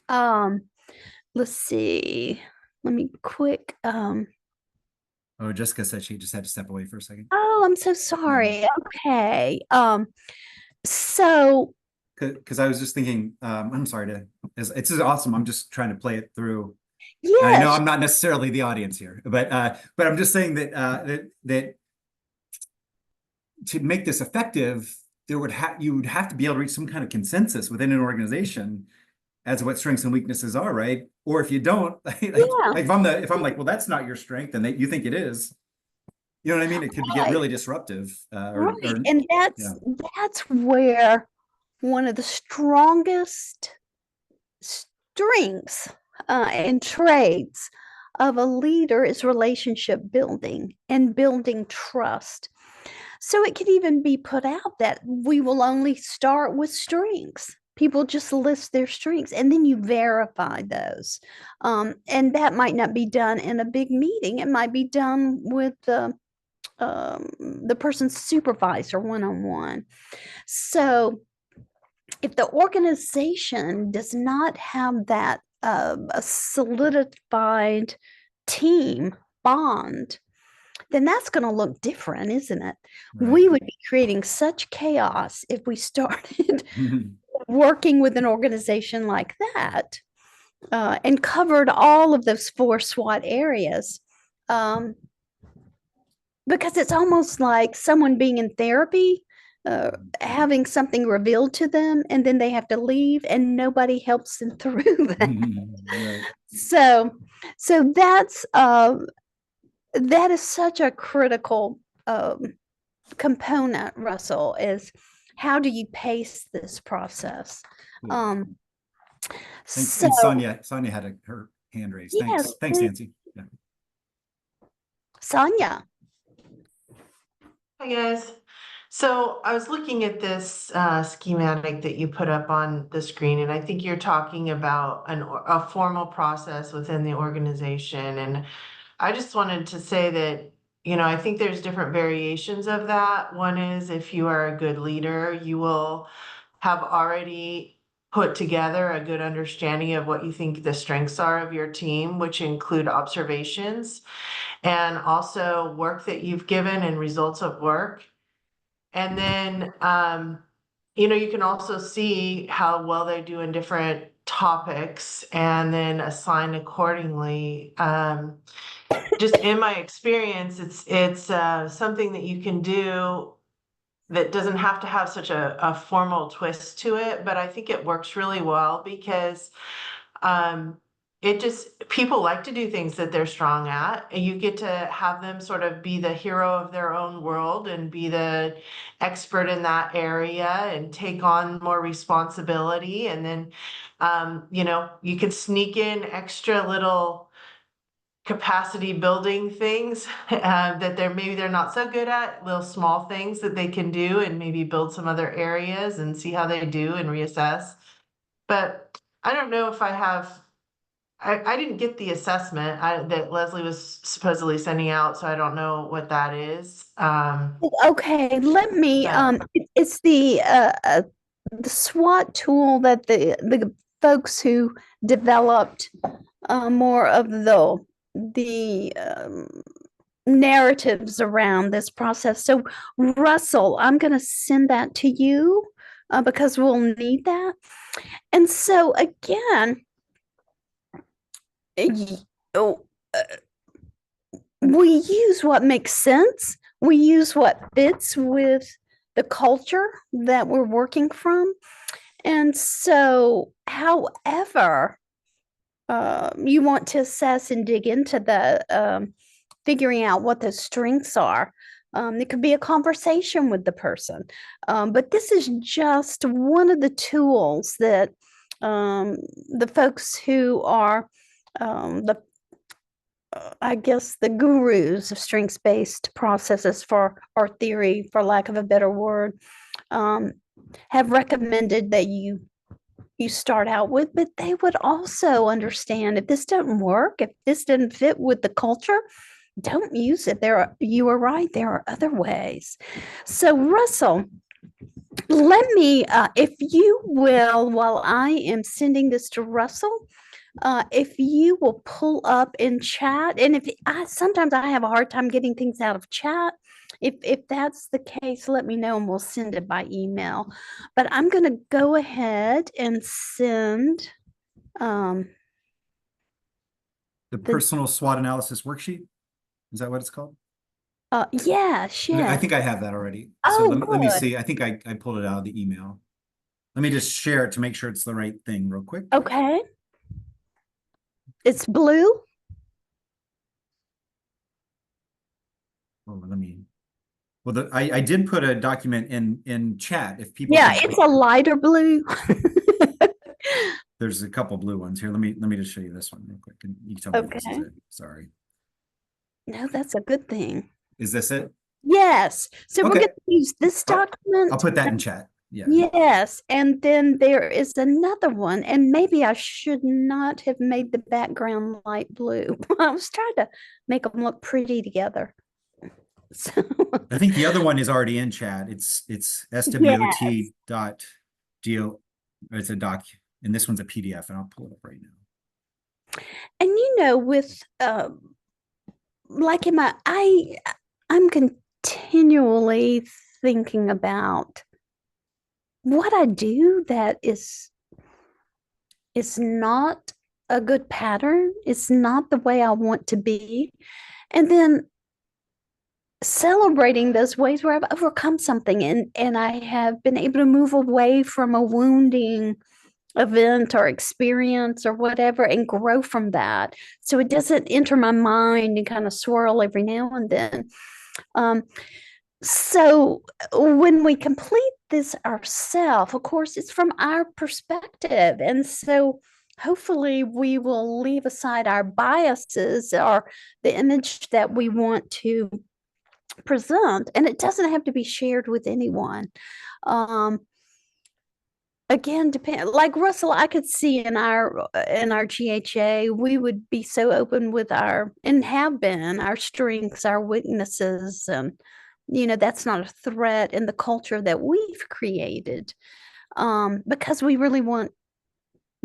Let's see. Let me quick. Oh, Jessica said she just had to step away for a second. Oh, I'm so sorry. Okay. So Because I was just thinking, I'm sorry to, it's just awesome. I'm just trying to play it through. And I know yes, I'm not necessarily the audience here, but I'm just saying that that to make this effective, you would have to be able to reach some kind of consensus within an organization as to what strengths and weaknesses are, right? Or if you don't, like yeah, if I'm like, well, that's not your strength, and you think it is, you know what I mean? It could get right, really disruptive. right. Or And yeah. that's where one of the strongest strengths and traits of a leader is relationship building and building trust. So it could even be put out that we will only start with strengths. People just list their strengths and then you verify those. And that might not be done in a big meeting. It might be done with the person's supervisor one-on-one. So if the organization does not have that a solidified team bond, then that's going to look different, isn't it? Right. We would be creating such chaos if we started working with an organization like that and covered all of those 4 SWOT areas. Because it's almost like someone being in therapy, having something revealed to them, and then they have to leave, and nobody helps them through that. Right. So that is such a critical component, Russell, is how do you pace this process? Yeah. Um, And Sonia had her hand raised. yes, Thanks, please. Nancy. Yeah. Sonia. Hi, guys. So I was looking at this schematic that you put up on the screen, and I think you're talking about a formal process within the organization. And I just wanted to say that, I think there's different variations of that. One is if you are a good leader, you will have already put together a good understanding of what you think the strengths are of your team, which include observations and also work that you've given and results of work. And then, you can also see how well they do in different topics and then assign accordingly. Just in my experience, it's something that you can do that doesn't have to have such a formal twist to it, but I think it works really well because people like to do things that they're strong at, and you get to have them sort of be the hero of their own world and be the expert in that area and take on more responsibility. And then, you can sneak in extra little capacity building things that maybe they're not so good at, little small things that they can do and maybe build some other areas and see how they do and reassess. But I don't know if I didn't get the assessment that Leslie was supposedly sending out, so I don't know what that is. Okay, let me, But- it's the SWOT tool that the folks who developed more of the narratives around this process. So Russell, I'm going to send that to you because we'll need that. And so again, we use what makes sense. We use what fits with the culture that we're working from. And so, however, you want to assess and dig into the figuring out what those strengths are. It could be a conversation with the person, but this is just one of the tools that the folks who are I guess the gurus of strengths-based processes or theory, for lack of a better word, have recommended that you start out with, but they would also understand if this doesn't work, if this didn't fit with the culture, don't use it. You are right, there are other ways. So Russell, let me, if you will, while I am sending this to Russell, if you will pull up in chat, and if sometimes I have a hard time getting things out of chat. If that's the case, let me know and we'll send it by email. But I'm going to go ahead and send The personal SWOT analysis worksheet. Is that what it's called? yes, I yes. think I have that already. Oh, So let me good. see. I think I pulled it out of the email. Let me just share it to make sure it's the right thing real quick. Okay. It's blue. Oh, well, I did put a document in chat if people. Yeah, could- it's a lighter blue. There's a couple blue ones here. Let me just show you this one real quick. And you can tell me if this is Okay. it. Sorry. No, that's a good thing. Is this it? Yes. So we're Okay. going to use this I'll- document. I'll put that in chat. Yeah. Yes, and then there is another one, and maybe I should not have made the background light blue. I was trying to make them look pretty together. So, I think the other one is already in chat. It's swot dot deal. It's a doc, and this one's a PDF, and I'll pull it up right now. and with like I'm continually thinking about what I do that is not a good pattern. It's not the way I want to be. And then celebrating those ways where I've overcome something and I have been able to move away from a wounding event or experience or whatever and grow from that. So it doesn't enter my mind and kind of swirl every now and then. So when we complete this ourselves, of course, it's from our perspective. And so hopefully we will leave aside our biases or the image that we want to present, and it doesn't have to be shared with anyone. Again, like Russell, I could see in our GHA, we would be so open with and have been our strengths, our weaknesses, and that's not a threat in the culture that we've created, because we really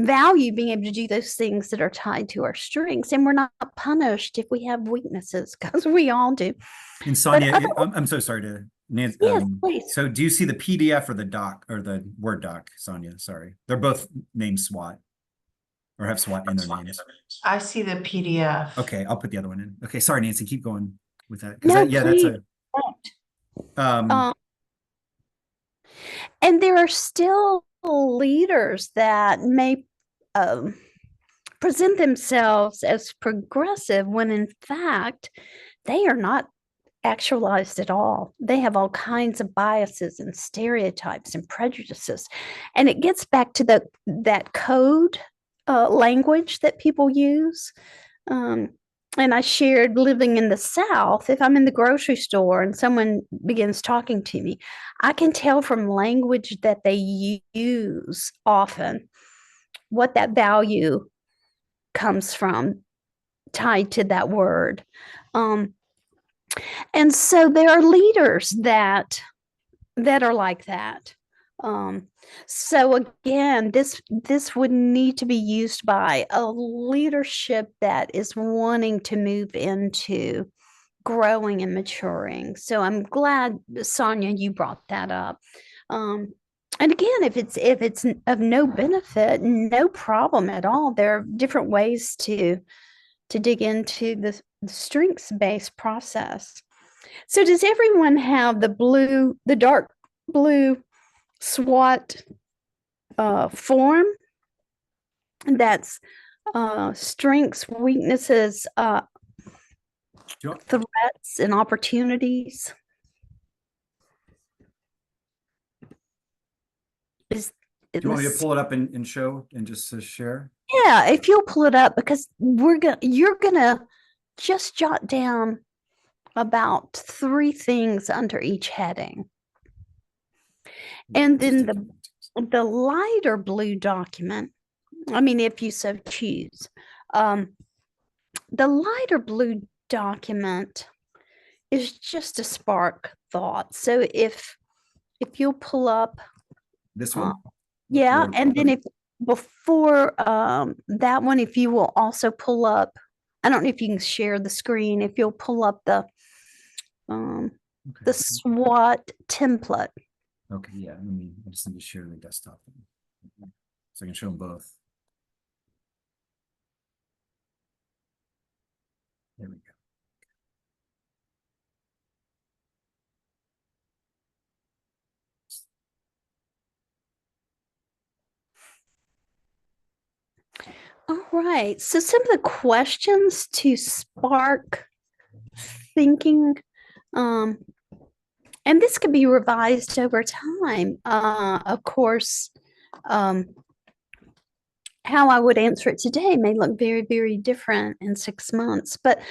value being able to do those things that are tied to our strengths, and we're not punished if we have weaknesses, because we all do. And Sonia, I'm so sorry to Nancy. Yes, please. So do you see the PDF or the doc or the Word doc, Sonia? Sorry. They're both named SWOT or have SWOT in their names. I see the PDF. Okay, I'll put the other one in. Okay, sorry, Nancy, keep going with that. No, Yeah, that's please. a And there are still leaders that may present themselves as progressive when in fact they are not actualized at all. They have all kinds of biases and stereotypes and prejudices. And it gets back to that code language that people use. And I shared living in the South, if I'm in the grocery store and someone begins talking to me, I can tell from language that they use often what that value comes from, tied to that word. And so there are leaders that are like that. So again, this would need to be used by a leadership that is wanting to move into growing and maturing. So I'm glad, Sonia, you brought that up. And again, if it's of no benefit, no problem at all. There are different ways to dig into the strengths-based process. So does everyone have the dark blue SWOT form. That's strengths, weaknesses, Do you want- threats, and opportunities. Is do you want me to this- pull it up and show and just to share? Yeah, if you'll pull it up, because you're gonna just jot down about 3 things under each heading. And then the lighter blue document, I mean, if you so choose, the lighter blue document is just a spark thought. So if you'll pull up, This one? yeah, Or- and then if before that one, if you will also pull up, I don't know if you can share the screen, if you'll pull up the Okay. SWOT template. Okay, yeah, I just need to share the desktop. So I can show them both. There we go. All right. So some of the questions to spark thinking, and this could be revised over time. Of course, how I would answer it today may look very, very different in 6 months. But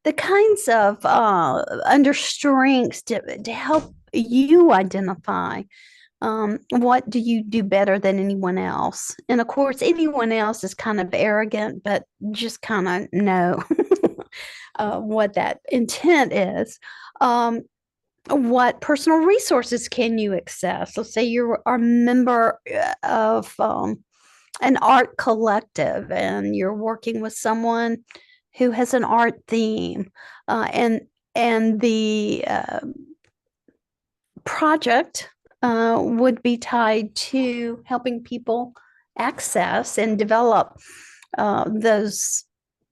the kinds of under strengths to help you identify what do you do better than anyone else? And of course, anyone else is kind of arrogant, but just kind of know what that intent is. What personal resources can you access? Let's say you're a member of an art collective and you're working with someone who has an art theme, and the project would be tied to helping people access and develop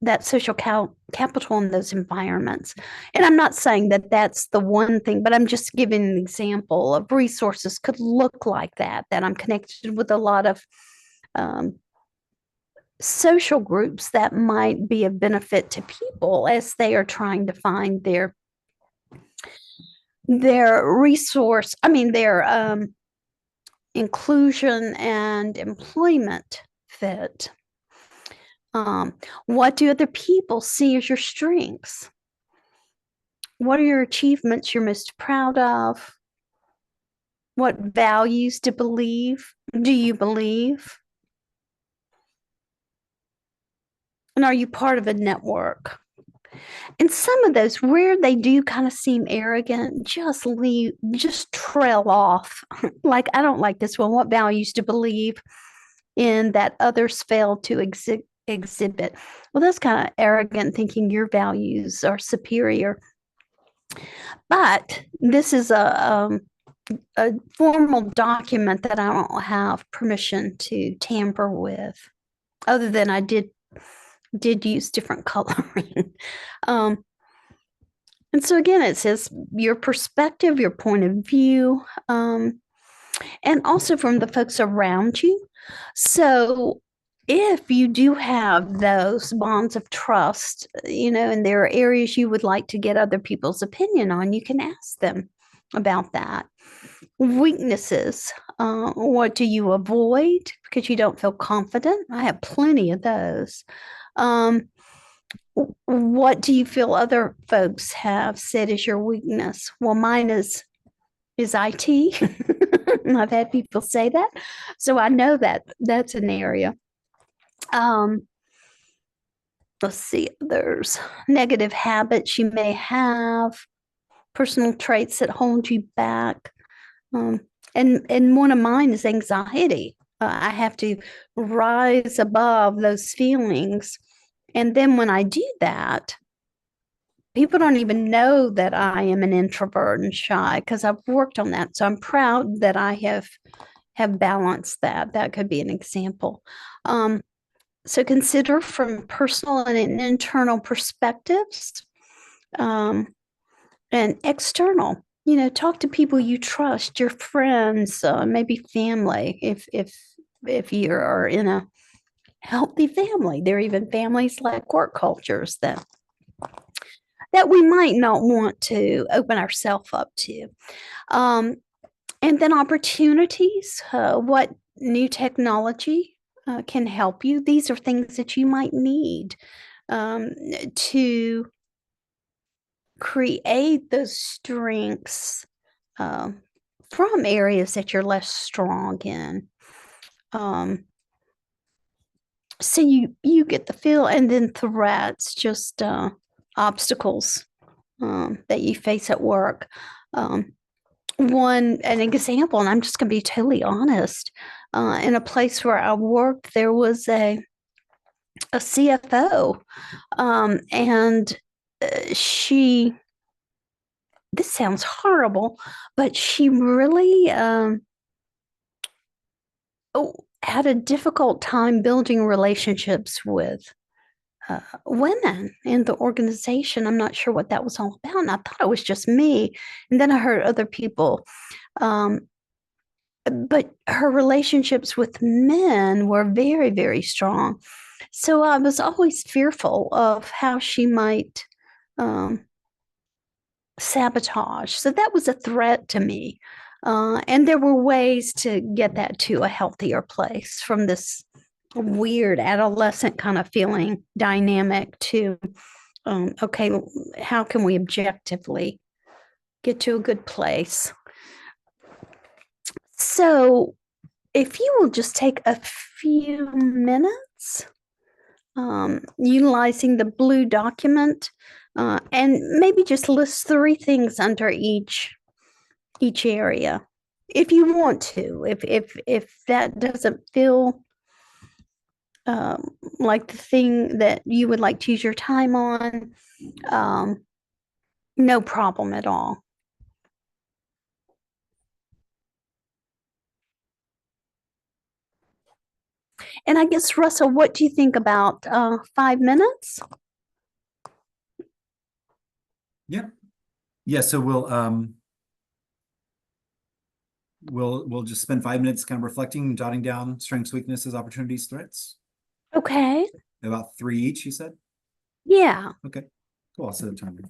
that social capital in those environments. And I'm not saying that that's the one thing, but I'm just giving an example of resources could look like that I'm connected with a lot of social groups that might be of benefit to people as they are trying to find their resource, their inclusion and employment fit. What do other people see as your strengths? What are your achievements you're most proud of? What values do you believe? And are you part of a network? And some of those, where they do kind of seem arrogant, just trail off. Like, I don't like this one. What values to believe in that others fail to exhibit? Well, that's kind of arrogant, thinking your values are superior. But this is a formal document that I don't have permission to tamper with, other than I did use different coloring. And so again, it says your perspective, your point of view, and also from the folks around you. So if you do have those bonds of trust, and there are areas you would like to get other people's opinion on, you can ask them about that. Weaknesses, what do you avoid because you don't feel confident? I have plenty of those. What do you feel other folks have said is your weakness? Well, mine is IT. I've had people say that. So I know that that's an area. Let's see, there's negative habits you may have, personal traits that hold you back. And one of mine is anxiety. I have to rise above those feelings. And then when I do that, people don't even know that I am an introvert and shy because I've worked on that. So I'm proud that I have balanced that. That could be an example. So consider from personal and internal perspectives, and external. Talk to people you trust, your friends, maybe family, if if you are in a healthy family. There are even families like work cultures that we might not want to open ourselves up to. Um, and then opportunities, what new technology can help you. These are things that you might need to create those strengths from areas that you're less strong in. So you get the feel, and then threats, just obstacles that you face at work. An example, and I'm just going to be totally honest. In a place where I worked, there was a CFO, and she. This sounds horrible, but she really had a difficult time building relationships with women in the organization. I'm not sure what that was all about. And I thought it was just me. And then I heard other people. But her relationships with men were very, very strong. So I was always fearful of how she might sabotage. So that was a threat to me. And there were ways to get that to a healthier place from this weird adolescent kind of feeling dynamic to, okay, how can we objectively get to a good place? So if you will just take a few minutes, utilizing the blue document, and maybe just list 3 things under each area, if you want to. If that doesn't feel like the thing that you would like to use your time on, no problem at all. And I guess, Russell, what do you think about 5 minutes? Yeah, so we'll just spend 5 minutes kind of reflecting, jotting down strengths, weaknesses, opportunities, threats. Okay. About 3 each, you said? Yeah. Okay, cool. I'll set a timer.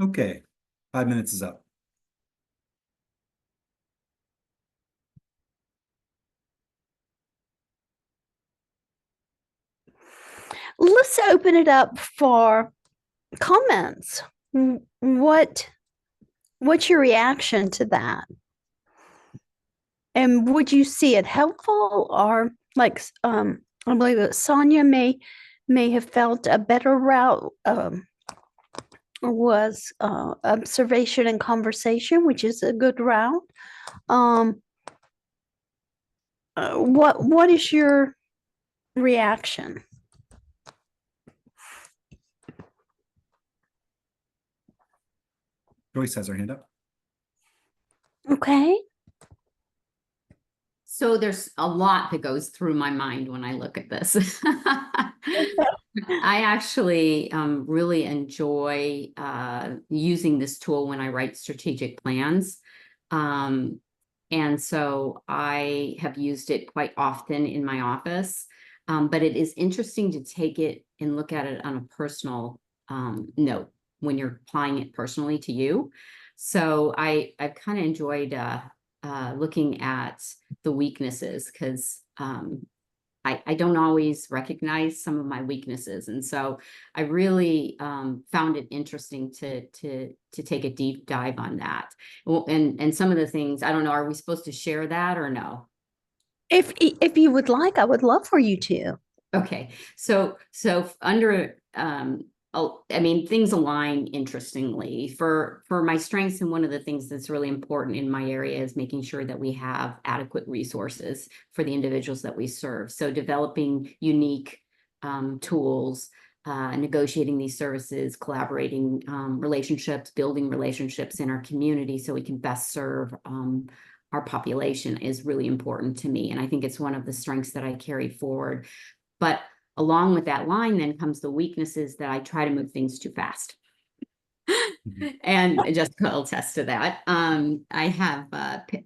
Okay, 5 minutes is up. Let's open it up for comments. What's your reaction to that? And would you see it helpful, or like I believe that Sonia may have felt a better route was observation and conversation, which is a good route. What is your reaction? Joyce has her hand up. Okay. So there's a lot that goes through my mind when I look at this. I actually really enjoy using this tool when I write strategic plans. And so I have used it quite often in my office. But it is interesting to take it and look at it on a personal note when you're applying it personally to you. So I've kind of enjoyed looking at the weaknesses, because I don't always recognize some of my weaknesses. And so I really found it interesting to take a deep dive on that. Well, and some of the things, I don't know, are we supposed to share that or no? If you would like, I would love for you to. Okay, so under I mean, things align interestingly for my strengths, and one of the things that's really important in my area is making sure that we have adequate resources for the individuals that we serve. So developing unique tools, negotiating these services, collaborating relationships, building relationships in our community so we can best serve our population is really important to me. And I think it's one of the strengths that I carry forward. But along with that line then comes the weaknesses, that I try to move things too fast. And Jessica will attest to that. I have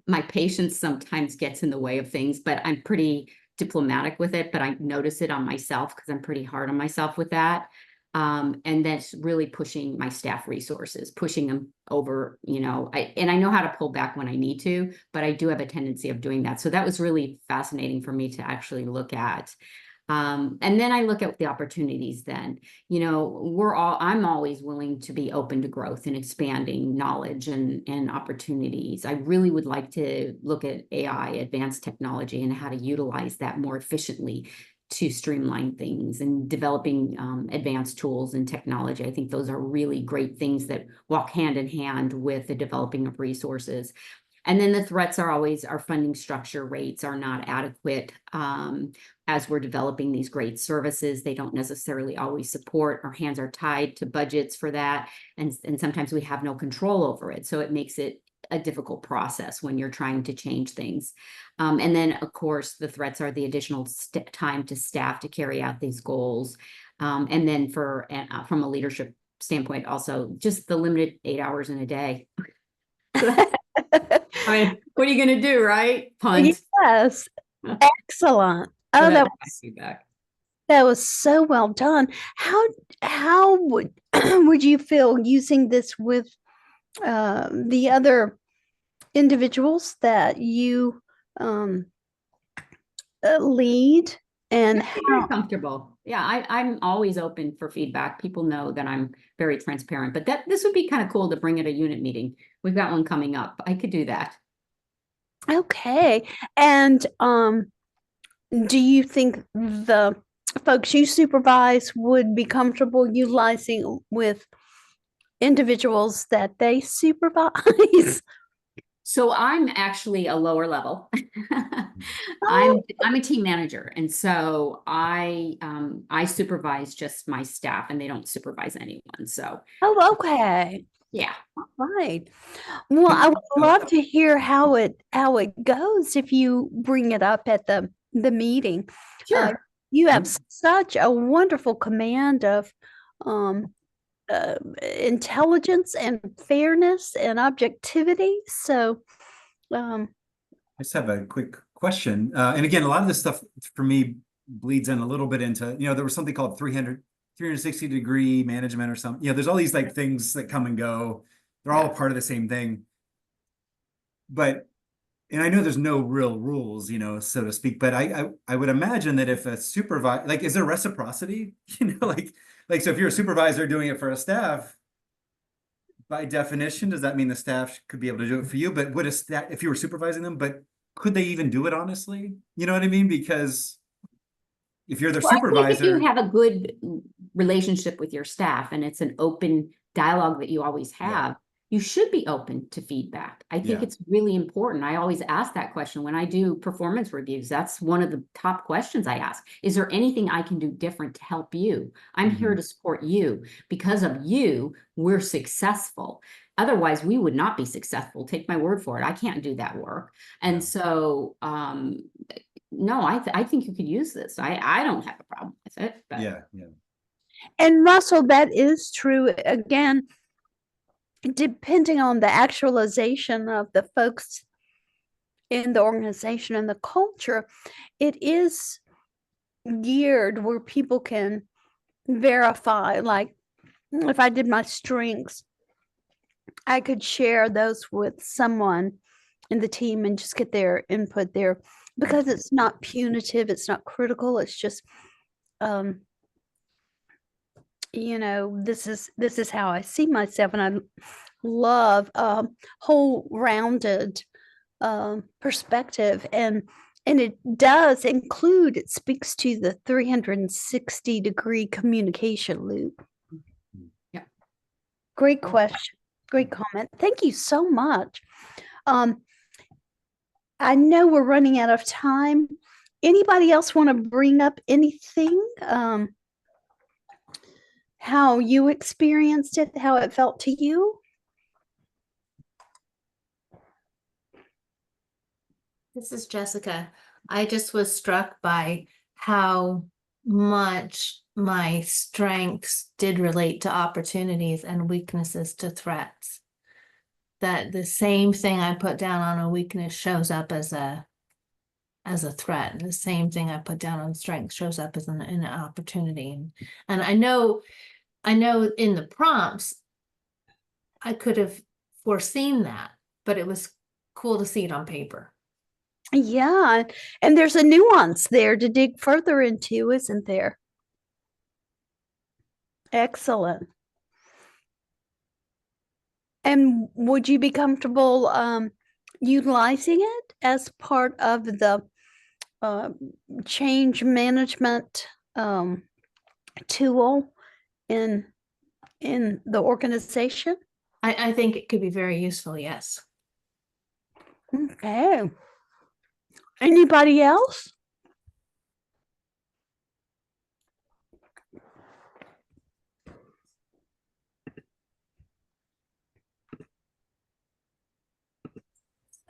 my patience sometimes gets in the way of things, but I'm pretty diplomatic with it. But I notice it on myself because I'm pretty hard on myself with that. And that's really pushing my staff resources, pushing them over, you know, and I know how to pull back when I need to, but I do have a tendency of doing that. So that was really fascinating for me to actually look at. And then I look at the opportunities then, you know, I'm always willing to be open to growth and expanding knowledge and opportunities. I really would like to look at AI, advanced technology, and how to utilize that more efficiently to streamline things, and developing advanced tools and technology. I think those are really great things that walk hand in hand with the developing of resources. And then the threats are always our funding structure rates are not adequate. As we're developing these great services, they don't necessarily always support. Our hands are tied to budgets for that. And sometimes we have no control over it. So it makes it a difficult process when you're trying to change things. And then, of course, the threats are the additional time to staff to carry out these goals. And then from a leadership standpoint, also just the limited 8 hours in a day. I mean, what are you going to do, right? Punt. Yes. Excellent. Oh, that was so well done. How would would you feel using this with the other individuals that you lead, and very comfortable? Yeah, I'm always open for feedback. People know that I'm very transparent, but this would be kind of cool to bring at a unit meeting. We've got one coming up. I could do that. Okay. And do you think the folks you supervise would be comfortable utilizing with individuals that they supervise? So I'm actually a lower level. I'm a team manager, and so I supervise just my staff, and they don't supervise anyone. So Okay. yeah. Right. Well, I would love to hear how it goes if you bring it up at the meeting. Sure. You have such a wonderful command of intelligence and fairness and objectivity. So I just have a quick question. And again, a lot of this stuff for me bleeds in a little bit into, you know, there was something called 300 360-degree management or something. There's all these like things that come and go. They're all a part of the same thing. But, and I know there's no real rules, so to speak, but I would imagine that if a supervisor, like, is there reciprocity? So if you're a supervisor doing it for a staff, by definition, does that mean the staff could be able to do it for you? But would a staff, if you were supervising them, but could they even do it honestly? You know what I mean? Because if you're their Well, I think if you supervisor, have a good relationship with your staff and it's an open dialogue that you always Yeah. have, you should be open to feedback. I think Yeah. it's really important. I always ask that question when I do performance reviews. That's one of the top questions I ask. Is there anything I can do different to help you? I'm here to support you. Because of you, we're successful. Otherwise, we would not be successful. Take my word for it. I can't do that work. And Yeah. so, no, I think you could use this. I don't have a problem with it. But yeah. And Russell, that is true. Again, depending on the actualization of the folks in the organization and the culture, it is geared where people can verify. Like, if I did my strengths, I could share those with someone in the team and just get their input there, because it's not punitive, it's not critical, it's just this is how I see myself, and I love whole rounded perspective, and it does include, it speaks to the 360-degree communication loop. Yeah. Great question. Great comment. Thank you so much. I know we're running out of time. Anybody else want to bring up anything? How you experienced it, how it felt to you? This is Jessica. I just was struck by how much my strengths did relate to opportunities and weaknesses to threats. That the same thing I put down on a weakness shows up as a threat. And the same thing I put down on strength shows up as an opportunity. And I know in the prompts, I could have foreseen that, but it was cool to see it on paper. Yeah, and there's a nuance there to dig further into, isn't there? Excellent. And would you be comfortable utilizing it as part of the change management tool in the organization? I think it could be very useful, yes. Okay. Anybody else?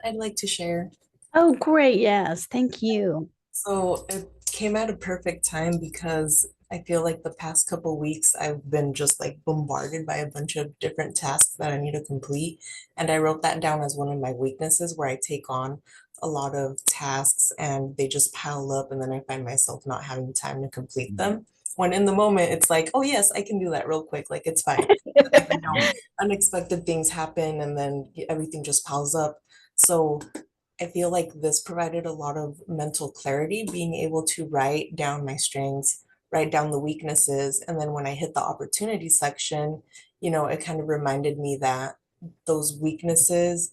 I'd like to share. Oh, great. Yes. Thank you. So it came at a perfect time because I feel like the past couple weeks I've been just like bombarded by a bunch of different tasks that I need to complete. And I wrote that down as one of my weaknesses, where I take on a lot of tasks and they just pile up, and then I find myself not having time to complete them. When in the moment it's like, oh yes, I can do that real quick. Like, it's fine. Unexpected things happen and then everything just piles up. So I feel like this provided a lot of mental clarity, being able to write down my strengths, write down the weaknesses. And then when I hit the opportunity section, it kind of reminded me that those weaknesses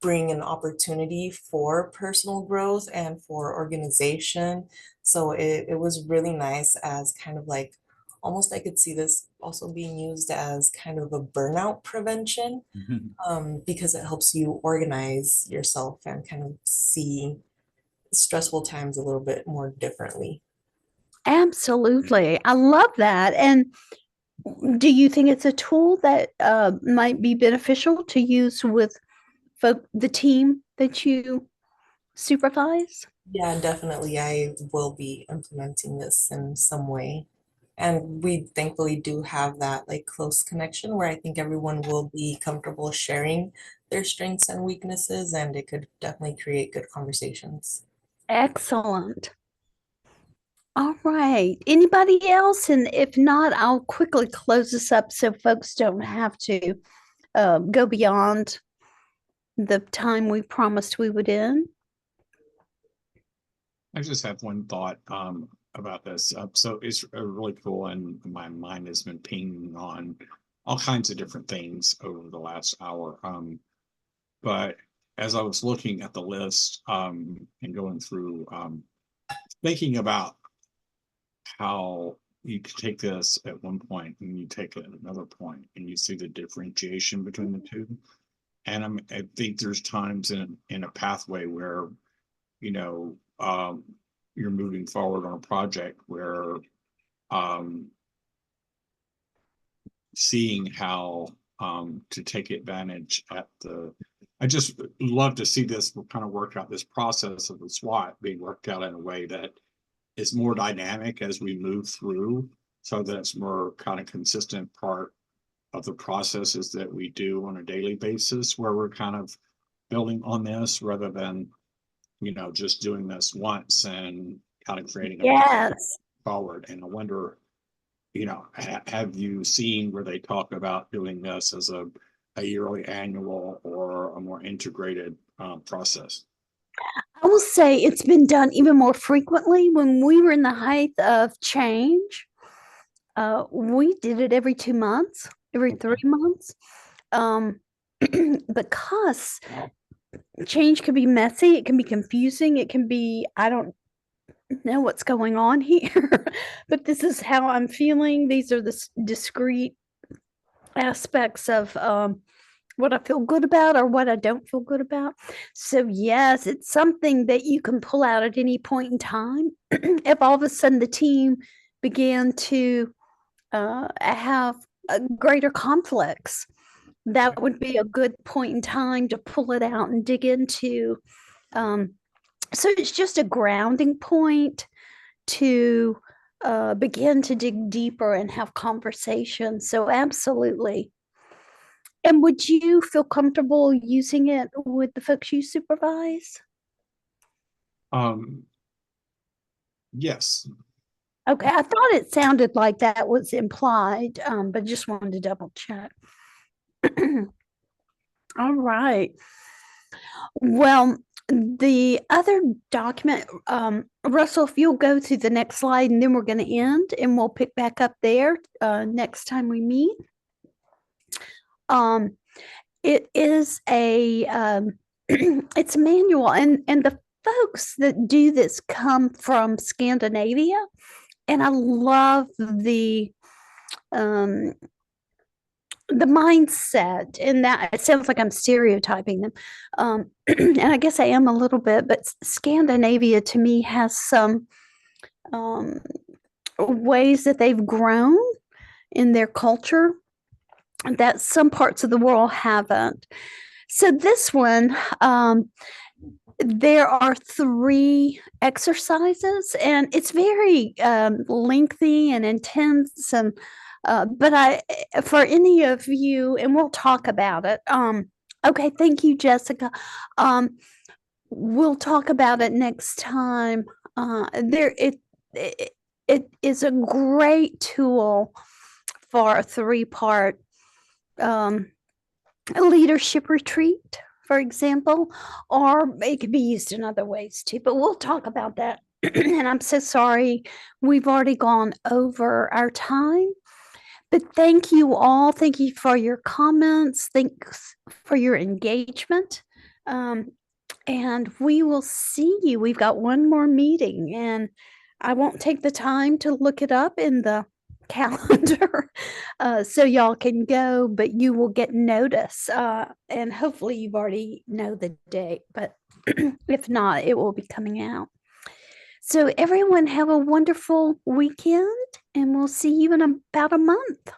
bring an opportunity for personal growth and for organization. So it was really nice, as kind of like, almost I could see this also being used as kind of a burnout prevention, because it helps you organize yourself and kind of see stressful times a little bit more differently. Absolutely. I love that. And do you think it's a tool that might be beneficial to use with the team that you supervise? Yeah, definitely. I will be implementing this in some way. And we thankfully do have that like close connection where I think everyone will be comfortable sharing their strengths and weaknesses, and it could definitely create good conversations. Excellent. All right. Anybody else? And if not, I'll quickly close this up so folks don't have to go beyond the time we promised we would end. I just have one thought about this. So it's really cool, and my mind has been pinging on all kinds of different things over the last hour. But as I was looking at the list and going through, thinking about how you could take this at one point and you take it at another point and you see the differentiation between the two. And I think there's times in a pathway where, you know, you're moving forward on a project where seeing how to take advantage at I just love to see this kind of work out, this process of the SWOT being worked out in a way that is more dynamic as we move through, so that it's more kind of consistent part of the processes that we do on a daily basis, where we're kind of building on this rather than, you know, just doing this once and kind of creating a Yes. forward. And I wonder, you know, have you seen where they talk about doing this as a yearly, annual, or a more integrated process? I will say it's been done even more frequently. When we were in the height of change, we did it every 2 months, every 3 months, because change can be messy, it can be confusing, it can be, I don't know what's going on here, but this is how I'm feeling. These are the discrete aspects of what I feel good about or what I don't feel good about. So yes, it's something that you can pull out at any point in time. If all of a sudden the team began to have greater conflicts, that would be a good point in time to pull it out and dig into. So it's just a grounding point to begin to dig deeper and have conversations. So absolutely. And would you feel comfortable using it with the folks you supervise? Yes. Okay, I thought it sounded like that was implied, but just wanted to double check. All right. Well, the other document, Russell, if you'll go to the next slide and then we're going to end and we'll pick back up there next time we meet. It is a it's a manual, and the folks that do this come from Scandinavia, and I love the mindset, and that it sounds like I'm stereotyping them, and I guess I am a little bit, but Scandinavia to me has some ways that they've grown in their culture that some parts of the world haven't. So this one, there are 3 exercises, and it's very lengthy and intense. And but for any of you, and we'll talk about it. Okay, thank you, Jessica. We'll talk about it next time. It is a great tool for a 3-part leadership retreat, for example, or it could be used in other ways too, but we'll talk about that. And I'm so sorry, we've already gone over our time, but thank you all. Thank you for your comments. Thanks for your engagement. And we will see you. We've got one more meeting, and I won't take the time to look it up in the calendar so y'all can go, but you will get notice, and hopefully you've already know the date, but if not, it will be coming out. So everyone have a wonderful weekend, and we'll see you in about a month.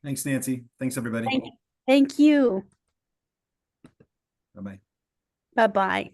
Thanks, Nancy. Thanks, everybody. Thank you. Bye-bye. Bye-bye.